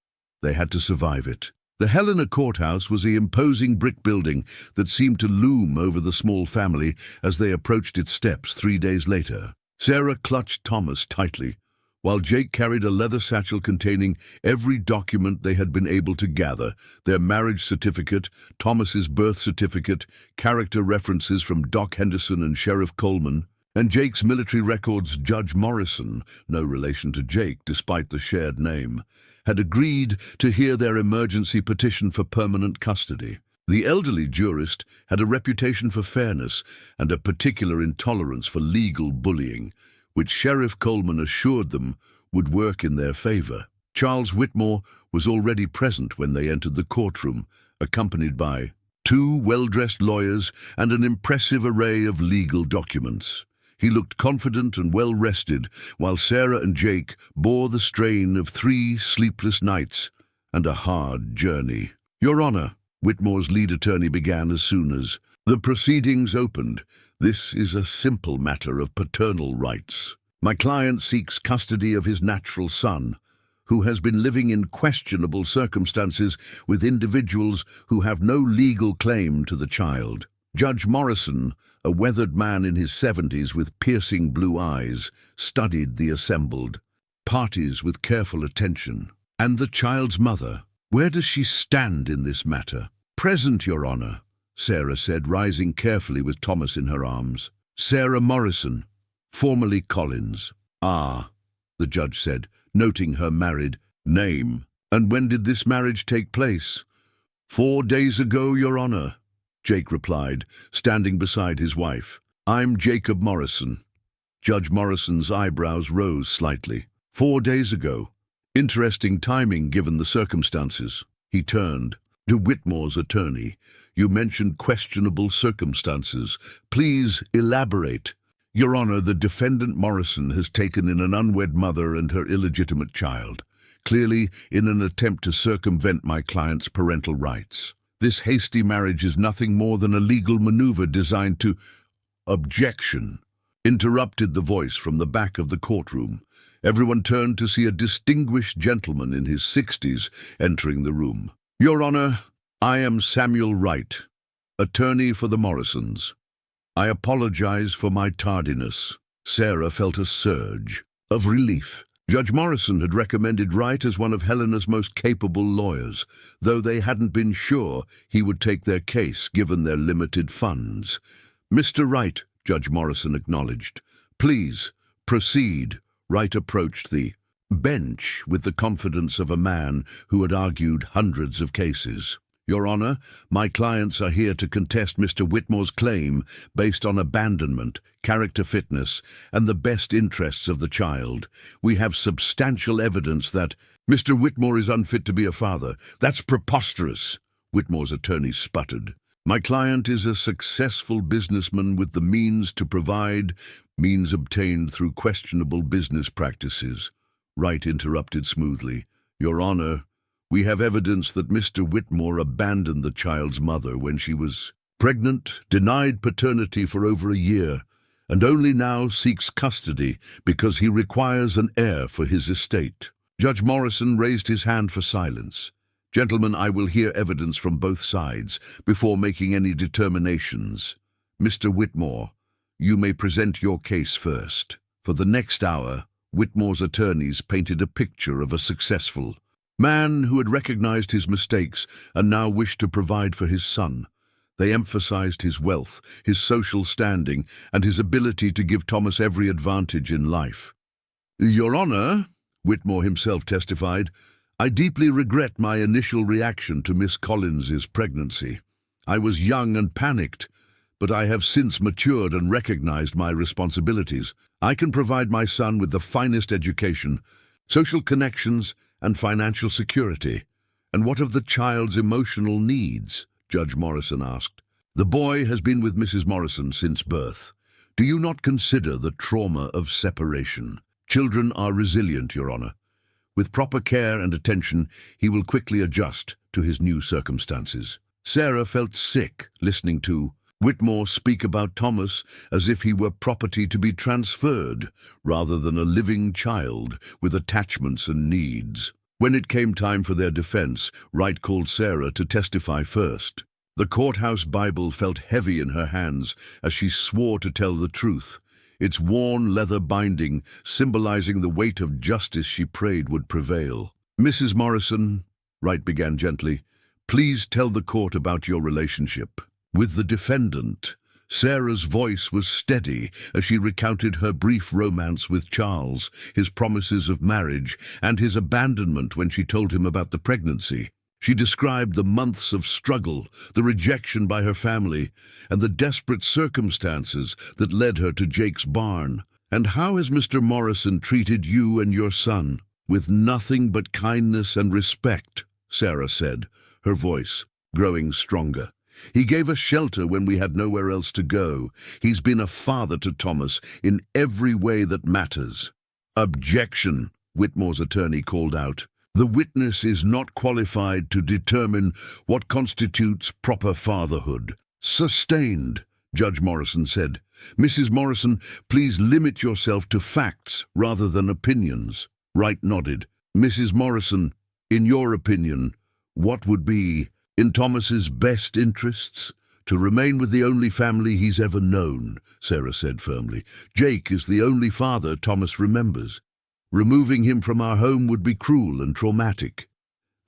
they had to survive it. The Helena courthouse was the imposing brick building that seemed to loom over the small family as they approached its steps 3 days later. Sarah clutched Thomas tightly, while Jake carried a leather satchel containing every document they had been able to gather: their marriage certificate, Thomas's birth certificate, character references from Doc Henderson and Sheriff Coleman, and Jake's military records. Judge Morrison, no relation to Jake despite the shared name, had agreed to hear their emergency petition for permanent custody. The elderly jurist had a reputation for fairness and a particular intolerance for legal bullying, which Sheriff Coleman assured them would work in their favor. Charles Whitmore was already present when they entered the courtroom, accompanied by 2 well-dressed lawyers and an impressive array of legal documents. He looked confident and well-rested, while Sarah and Jake bore the strain of 3 sleepless nights and a hard journey. "Your Honor," Whitmore's lead attorney began as soon as the proceedings opened, "this is a simple matter of paternal rights. My client seeks custody of his natural son, who has been living in questionable circumstances with individuals who have no legal claim to the child." Judge Morrison, a weathered man in his 70s with piercing blue eyes, studied the assembled parties with careful attention. "And the child's mother, where does she stand in this matter?" "Present, Your Honor," Sarah said, rising carefully with Thomas in her arms. "Sarah Morrison, formerly Collins." "Ah," the judge said, noting her married name. "And when did this marriage take place?" 4 days ago, Your Honor," Jake replied, standing beside his wife. "I'm Jacob Morrison." Judge Morrison's eyebrows rose slightly. 4 days ago. Interesting timing given the circumstances." He turned to Whitmore's attorney. "You mentioned questionable circumstances. Please elaborate." "Your Honor, the defendant Morrison has taken in an unwed mother and her illegitimate child, clearly in an attempt to circumvent my client's parental rights. This hasty marriage is nothing more than a legal maneuver designed to—" "Objection," interrupted the voice from the back of the courtroom. Everyone turned to see a distinguished gentleman in his 60s entering the room. "Your Honor, I am Samuel Wright, attorney for the Morrisons. I apologize for my tardiness." Sarah felt a surge of relief. Judge Morrison had recommended Wright as one of Helena's most capable lawyers, though they hadn't been sure he would take their case given their limited funds. "Mr. Wright," Judge Morrison acknowledged. "Please, proceed." Wright approached the bench with the confidence of a man who had argued hundreds of cases. "Your Honor, my clients are here to contest Mr. Whitmore's claim based on abandonment, character fitness, and the best interests of the child. We have substantial evidence that—" "Mr. Whitmore is unfit to be a father. That's preposterous," Whitmore's attorney sputtered. "My client is a successful businessman with the means to provide, means obtained through questionable business practices." Wright interrupted smoothly. "Your Honor, we have evidence that Mr. Whitmore abandoned the child's mother when she was pregnant, denied paternity for over a year, and only now seeks custody because he requires an heir for his estate." Judge Morrison raised his hand for silence. "Gentlemen, I will hear evidence from both sides before making any determinations. Mr. Whitmore, you may present your case first." For the next hour, Whitmore's attorneys painted a picture of a successful man who had recognized his mistakes and now wished to provide for his son. They emphasized his wealth, his social standing, and his ability to give Thomas every advantage in life. "Your Honor," Whitmore himself testified, "I deeply regret my initial reaction to Miss Collins's pregnancy. I was young and panicked, but I have since matured and recognized my responsibilities. I can provide my son with the finest education, social connections, and financial security." "And what of the child's emotional needs?" Judge Morrison asked. "The boy has been with Mrs. Morrison since birth. Do you not consider the trauma of separation? Children are resilient, Your Honor. With proper care and attention, he will quickly adjust to his new circumstances." Sarah felt sick listening to Whitmore speak about Thomas as if he were property to be transferred, rather than a living child with attachments and needs. When it came time for their defense, Wright called Sarah to testify first. The courthouse Bible felt heavy in her hands as she swore to tell the truth, its worn leather binding symbolizing the weight of justice she prayed would prevail. "Mrs. Morrison," Wright began gently, "please tell the court about your relationship with the defendant." Sarah's voice was steady as she recounted her brief romance with Charles, his promises of marriage, and his abandonment when she told him about the pregnancy. She described the months of struggle, the rejection by her family, and the desperate circumstances that led her to Jake's barn. "And how has Mr. Morrison treated you and your son?" "With nothing but kindness and respect," Sarah said, her voice growing stronger. "He gave us shelter when we had nowhere else to go. He's been a father to Thomas in every way that matters." "Objection," Whitmore's attorney called out. "The witness is not qualified to determine what constitutes proper fatherhood." "Sustained," Judge Morrison said. "Mrs. Morrison, please limit yourself to facts rather than opinions." Wright nodded. "Mrs. Morrison, in your opinion, what would be in Thomas's best interests?" "To remain with the only family he's ever known," Sarah said firmly. "Jake is the only father Thomas remembers. Removing him from our home would be cruel and traumatic."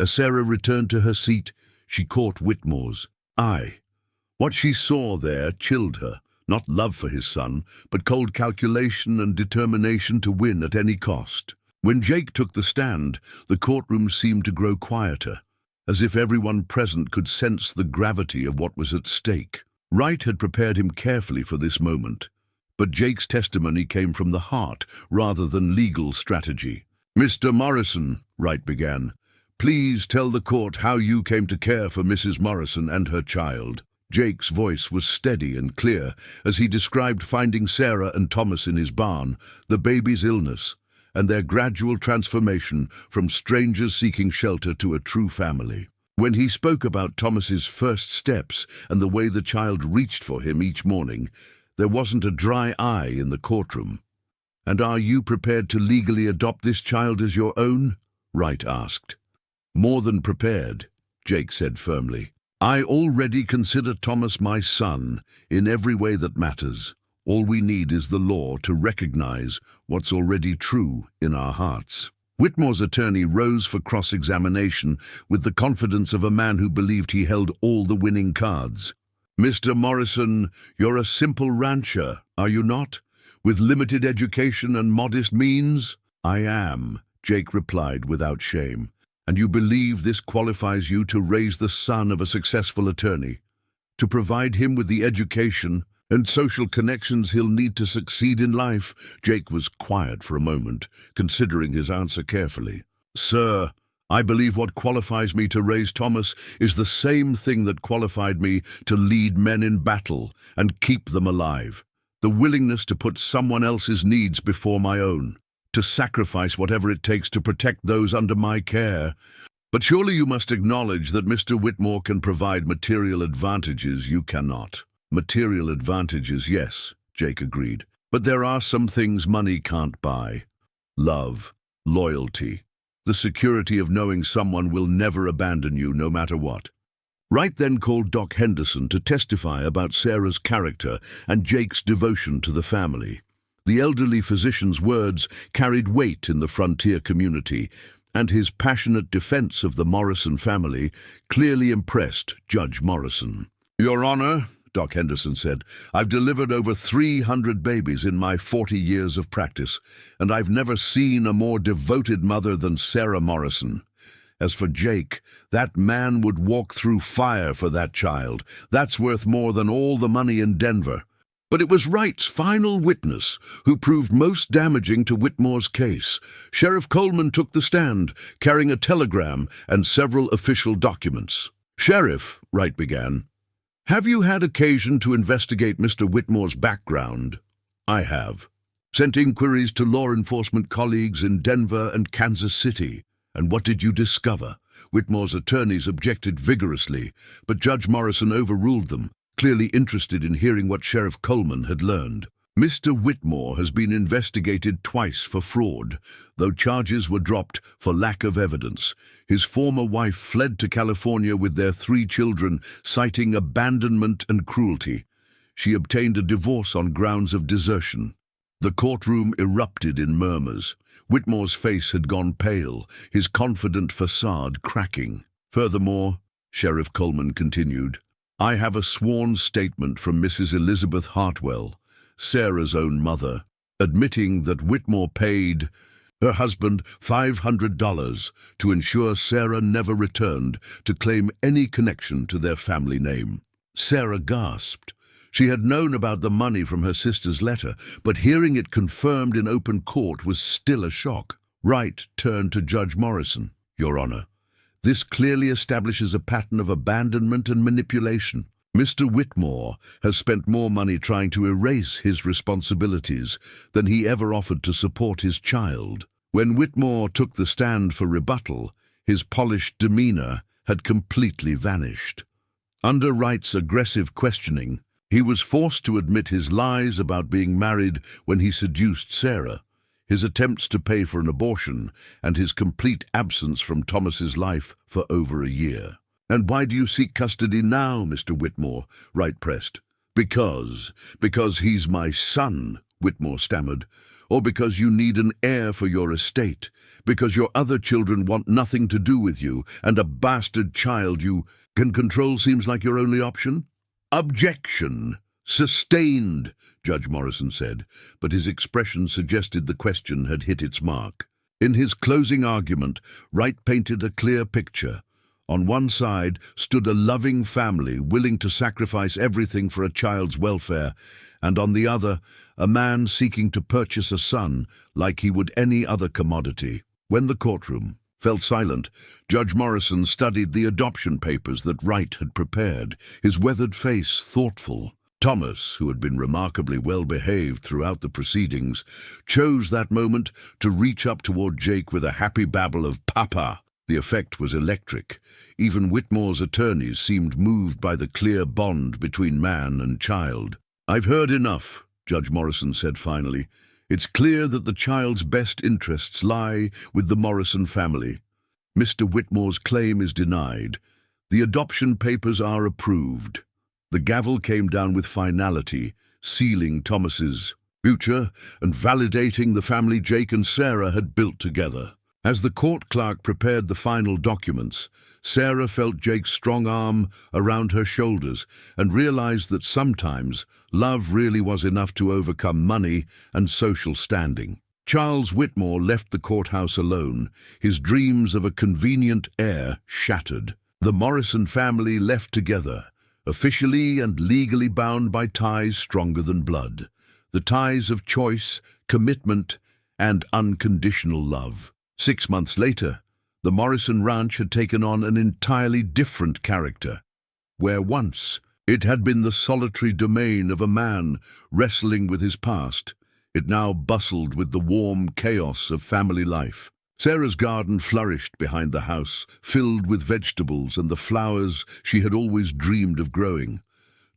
As Sarah returned to her seat, she caught Whitmore's eye. What she saw there chilled her, not love for his son, but cold calculation and determination to win at any cost. When Jake took the stand, the courtroom seemed to grow quieter, as if everyone present could sense the gravity of what was at stake. Wright had prepared him carefully for this moment, but Jake's testimony came from the heart rather than legal strategy. "Mr. Morrison," Wright began, "please tell the court how you came to care for Mrs. Morrison and her child." Jake's voice was steady and clear as he described finding Sarah and Thomas in his barn, the baby's illness, and their gradual transformation from strangers seeking shelter to a true family. When he spoke about Thomas's first steps and the way the child reached for him each morning, there wasn't a dry eye in the courtroom. "And are you prepared to legally adopt this child as your own?" Wright asked. "More than prepared," Jake said firmly. "I already consider Thomas my son in every way that matters. All we need is the law to recognize what's already true in our hearts." Whitmore's attorney rose for cross-examination with the confidence of a man who believed he held all the winning cards. "Mr. Morrison, you're a simple rancher, are you not? With limited education and modest means?" "I am," Jake replied without shame. "And you believe this qualifies you to raise the son of a successful attorney, to provide him with the education and social connections he'll need to succeed in life?" Jake was quiet for a moment, considering his answer carefully. "Sir, I believe what qualifies me to raise Thomas is the same thing that qualified me to lead men in battle and keep them alive. The willingness to put someone else's needs before my own, to sacrifice whatever it takes to protect those under my care. But surely you must acknowledge that Mr. Whitmore can provide material advantages you cannot." "Material advantages, yes," Jake agreed. "But there are some things money can't buy. Love, loyalty, the security of knowing someone will never abandon you no matter what." Wright then called Doc Henderson to testify about Sarah's character and Jake's devotion to the family. The elderly physician's words carried weight in the frontier community, and his passionate defense of the Morrison family clearly impressed Judge Morrison. "Your Honor," Doc Henderson said, "I've delivered over 300 babies in my 40 years of practice, and I've never seen a more devoted mother than Sarah Morrison. As for Jake, that man would walk through fire for that child. That's worth more than all the money in Denver." But it was Wright's final witness who proved most damaging to Whitmore's case. Sheriff Coleman took the stand, carrying a telegram and several official documents. "Sheriff," Wright began, "have you had occasion to investigate Mr. Whitmore's background?" "I have. Sent inquiries to law enforcement colleagues in Denver and Kansas City." "And what did you discover?" Whitmore's attorneys objected vigorously, but Judge Morrison overruled them, clearly interested in hearing what Sheriff Coleman had learned. "Mr. Whitmore has been investigated twice for fraud, though charges were dropped for lack of evidence. His former wife fled to California with their 3 children, citing abandonment and cruelty. She obtained a divorce on grounds of desertion." The courtroom erupted in murmurs. Whitmore's face had gone pale, his confident facade cracking. "Furthermore," Sheriff Coleman continued, "I have a sworn statement from Mrs. Elizabeth Hartwell, Sarah's own mother, admitting that Whitmore paid her husband $500 to ensure Sarah never returned to claim any connection to their family name." Sarah gasped. She had known about the money from her sister's letter, but hearing it confirmed in open court was still a shock. Wright turned to Judge Morrison. "Your Honor, this clearly establishes a pattern of abandonment and manipulation. Mr. Whitmore has spent more money trying to erase his responsibilities than he ever offered to support his child." When Whitmore took the stand for rebuttal, his polished demeanor had completely vanished. Under Wright's aggressive questioning, he was forced to admit his lies about being married when he seduced Sarah, his attempts to pay for an abortion, and his complete absence from Thomas's life for over a year. "And why do you seek custody now, Mr. Whitmore?" Wright pressed. Because he's my son," Whitmore stammered. "Or because you need an heir for your estate, because your other children want nothing to do with you, and a bastard child you can control seems like your only option?" "Objection! Sustained," Judge Morrison said, but his expression suggested the question had hit its mark. In his closing argument, Wright painted a clear picture. On one side stood a loving family willing to sacrifice everything for a child's welfare, and on the other, a man seeking to purchase a son like he would any other commodity. When the courtroom fell silent, Judge Morrison studied the adoption papers that Wright had prepared, his weathered face thoughtful. Thomas, who had been remarkably well-behaved throughout the proceedings, chose that moment to reach up toward Jake with a happy babble of "Papa." The effect was electric. Even Whitmore's attorneys seemed moved by the clear bond between man and child. "I've heard enough," Judge Morrison said finally. "It's clear that the child's best interests lie with the Morrison family. Mr. Whitmore's claim is denied. The adoption papers are approved." The gavel came down with finality, sealing Thomas's future and validating the family Jake and Sarah had built together. As the court clerk prepared the final documents, Sarah felt Jake's strong arm around her shoulders and realized that sometimes love really was enough to overcome money and social standing. Charles Whitmore left the courthouse alone, his dreams of a convenient heir shattered. The Morrison family left together, officially and legally bound by ties stronger than blood, the ties of choice, commitment, and unconditional love. 6 months later, the Morrison Ranch had taken on an entirely different character. Where once it had been the solitary domain of a man wrestling with his past, it now bustled with the warm chaos of family life. Sarah's garden flourished behind the house, filled with vegetables and the flowers she had always dreamed of growing.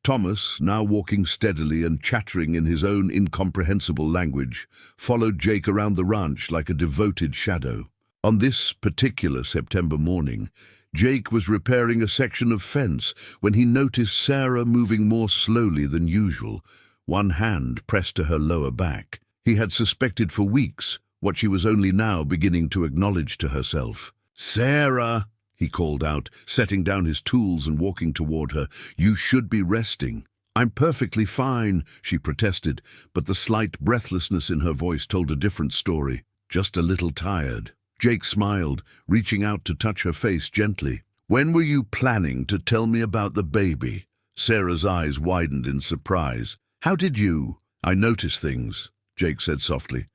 Thomas, now walking steadily and chattering in his own incomprehensible language, followed Jake around the ranch like a devoted shadow. On this particular September morning, Jake was repairing a section of fence when he noticed Sarah moving more slowly than usual, one hand pressed to her lower back. He had suspected for weeks what she was only now beginning to acknowledge to herself. "Sarah," he called out, setting down his tools and walking toward her. "You should be resting." "I'm perfectly fine," she protested, but the slight breathlessness in her voice told a different story. "Just a little tired." Jake smiled, reaching out to touch her face gently. "When were you planning to tell me about the baby?" Sarah's eyes widened in surprise. "How did you—" "I notice things," Jake said softly.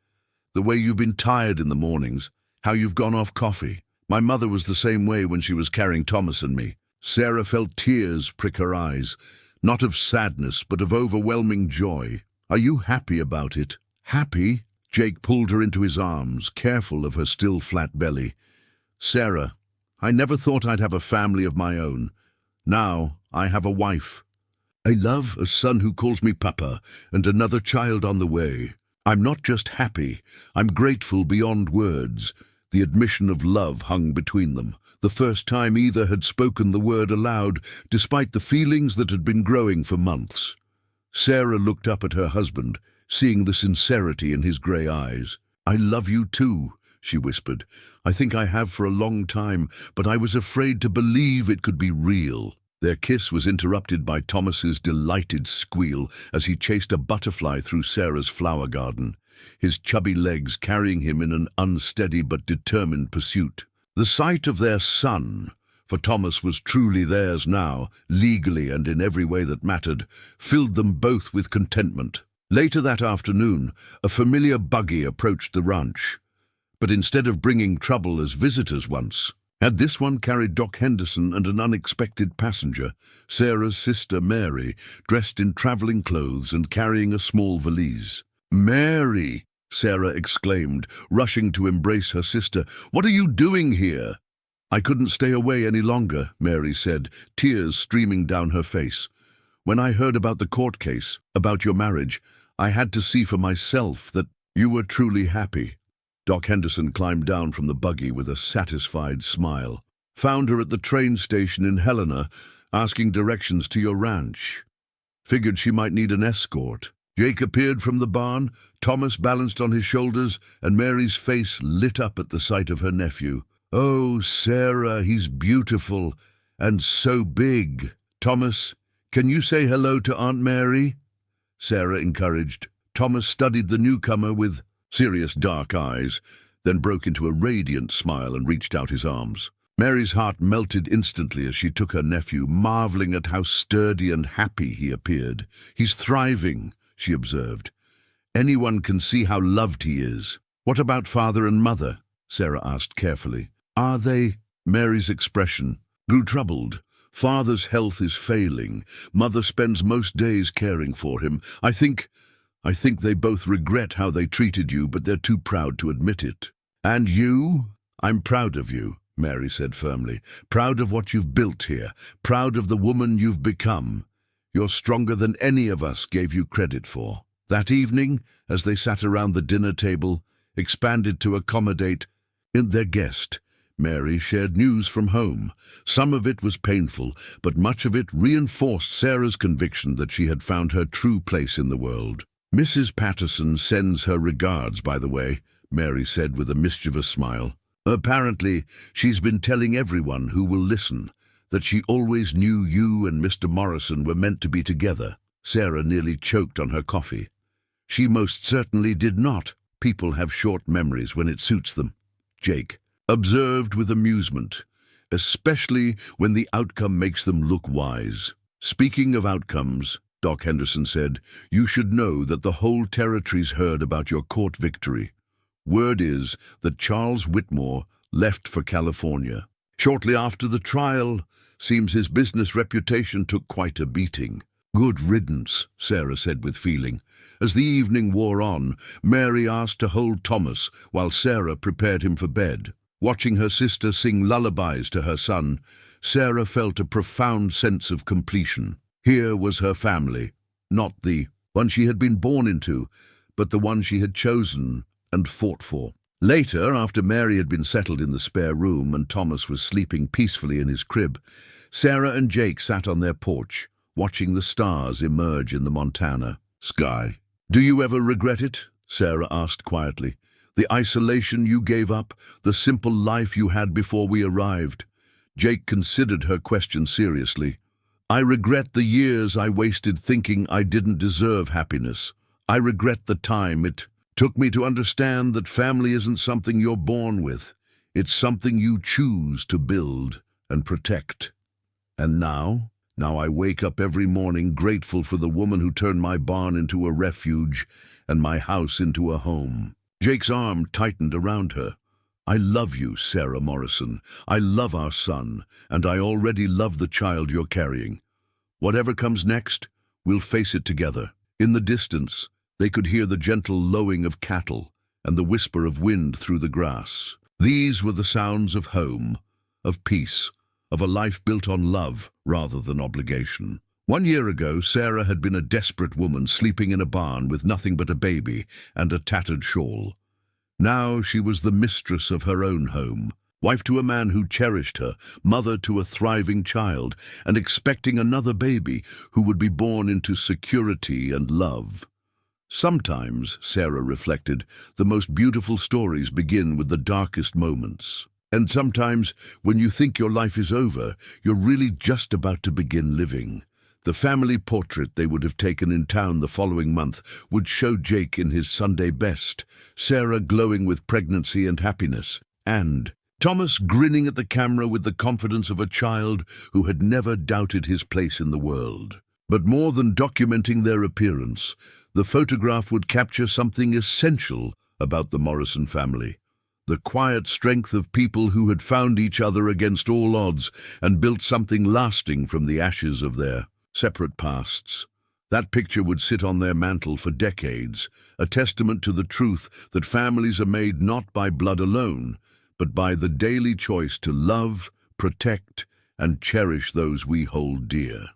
"The way you've been tired in the mornings, how you've gone off coffee. My mother was the same way when she was carrying Thomas and me." Sarah felt tears prick her eyes, not of sadness, but of overwhelming joy. "Are you happy about it?" "Happy?" Jake pulled her into his arms, careful of her still flat belly. "Sarah, I never thought I'd have a family of my own. Now I have a wife. I love a son who calls me Papa, and another child on the way. I'm not just happy, I'm grateful beyond words." The admission of love hung between them, the first time either had spoken the word aloud, despite the feelings that had been growing for months. Sarah looked up at her husband, seeing the sincerity in his grey eyes. "I love you too," she whispered. "I think I have for a long time, but I was afraid to believe it could be real." Their kiss was interrupted by Thomas's delighted squeal as he chased a butterfly through Sarah's flower garden, his chubby legs carrying him in an unsteady but determined pursuit. The sight of their son, for Thomas was truly theirs now, legally and in every way that mattered, filled them both with contentment. Later that afternoon, a familiar buggy approached the ranch, but instead of bringing trouble as visitors once, had this one carried Doc Henderson and an unexpected passenger, Sarah's sister Mary, dressed in traveling clothes and carrying a small valise. "Mary!" Sarah exclaimed, rushing to embrace her sister. "What are you doing here?" "I couldn't stay away any longer," Mary said, tears streaming down her face. "When I heard about the court case, about your marriage, I had to see for myself that you were truly happy." Doc Henderson climbed down from the buggy with a satisfied smile. "Found her at the train station in Helena, asking directions to your ranch. Figured she might need an escort." Jake appeared from the barn, Thomas balanced on his shoulders, and Mary's face lit up at the sight of her nephew. "Oh, Sarah, he's beautiful, and so big. Thomas, can you say hello to Aunt Mary?" Sarah encouraged. Thomas studied the newcomer with serious dark eyes, then broke into a radiant smile and reached out his arms. Mary's heart melted instantly as she took her nephew, marveling at how sturdy and happy he appeared. "He's thriving," she observed. "Anyone can see how loved he is." "What about father and mother?" Sarah asked carefully. "Are they—" Mary's expression grew troubled. "Father's health is failing. Mother spends most days caring for him. I think they both regret how they treated you, but they're too proud to admit it." "And you?" "I'm proud of you," Mary said firmly. "Proud of what you've built here. Proud of the woman you've become. You're stronger than any of us gave you credit for." That evening, as they sat around the dinner table, expanded to accommodate their guest, Mary shared news from home. Some of it was painful, but much of it reinforced Sarah's conviction that she had found her true place in the world. "Mrs. Patterson sends her regards, by the way," Mary said with a mischievous smile. "Apparently, she's been telling everyone who will listen that she always knew you and Mr. Morrison were meant to be together." Sarah nearly choked on her coffee. "She most certainly did not. People have short memories when it suits them," Jake observed with amusement, "especially when the outcome makes them look wise." "Speaking of outcomes," Doc Henderson said, "you should know that the whole territory's heard about your court victory. Word is that Charles Whitmore left for California. Shortly after the trial, seems his business reputation took quite a beating." "Good riddance," Sarah said with feeling. As the evening wore on, Mary asked to hold Thomas while Sarah prepared him for bed. Watching her sister sing lullabies to her son, Sarah felt a profound sense of completion. Here was her family, not the one she had been born into, but the one she had chosen and fought for. Later, after Mary had been settled in the spare room and Thomas was sleeping peacefully in his crib, Sarah and Jake sat on their porch, watching the stars emerge in the Montana sky. "Do you ever regret it?" Sarah asked quietly. The isolation you gave up, the simple life you had before we arrived. Jake considered her question seriously. I regret the years I wasted thinking I didn't deserve happiness. I regret the time it took me to understand that family isn't something you're born with. It's something you choose to build and protect. And now I wake up every morning grateful for the woman who turned my barn into a refuge and my house into a home. Jake's arm tightened around her. I love you, Sarah Morrison. I love our son, and I already love the child you're carrying. Whatever comes next, we'll face it together. In the distance, they could hear the gentle lowing of cattle and the whisper of wind through the grass. These were the sounds of home, of peace, of a life built on love rather than obligation. 1 year ago, Sarah had been a desperate woman sleeping in a barn with nothing but a baby and a tattered shawl. Now she was the mistress of her own home, wife to a man who cherished her, mother to a thriving child, and expecting another baby who would be born into security and love. Sometimes, Sarah reflected, the most beautiful stories begin with the darkest moments. And sometimes, when you think your life is over, you're really just about to begin living. The family portrait they would have taken in town the following month would show Jake in his Sunday best, Sarah glowing with pregnancy and happiness, and Thomas grinning at the camera with the confidence of a child who had never doubted his place in the world. But more than documenting their appearance, the photograph would capture something essential about the Morrison family. The quiet strength of people who had found each other against all odds and built something lasting from the ashes of their separate pasts. That picture would sit on their mantle for decades, a testament to the truth that families are made not by blood alone, but by the daily choice to love, protect, and cherish those we hold dear.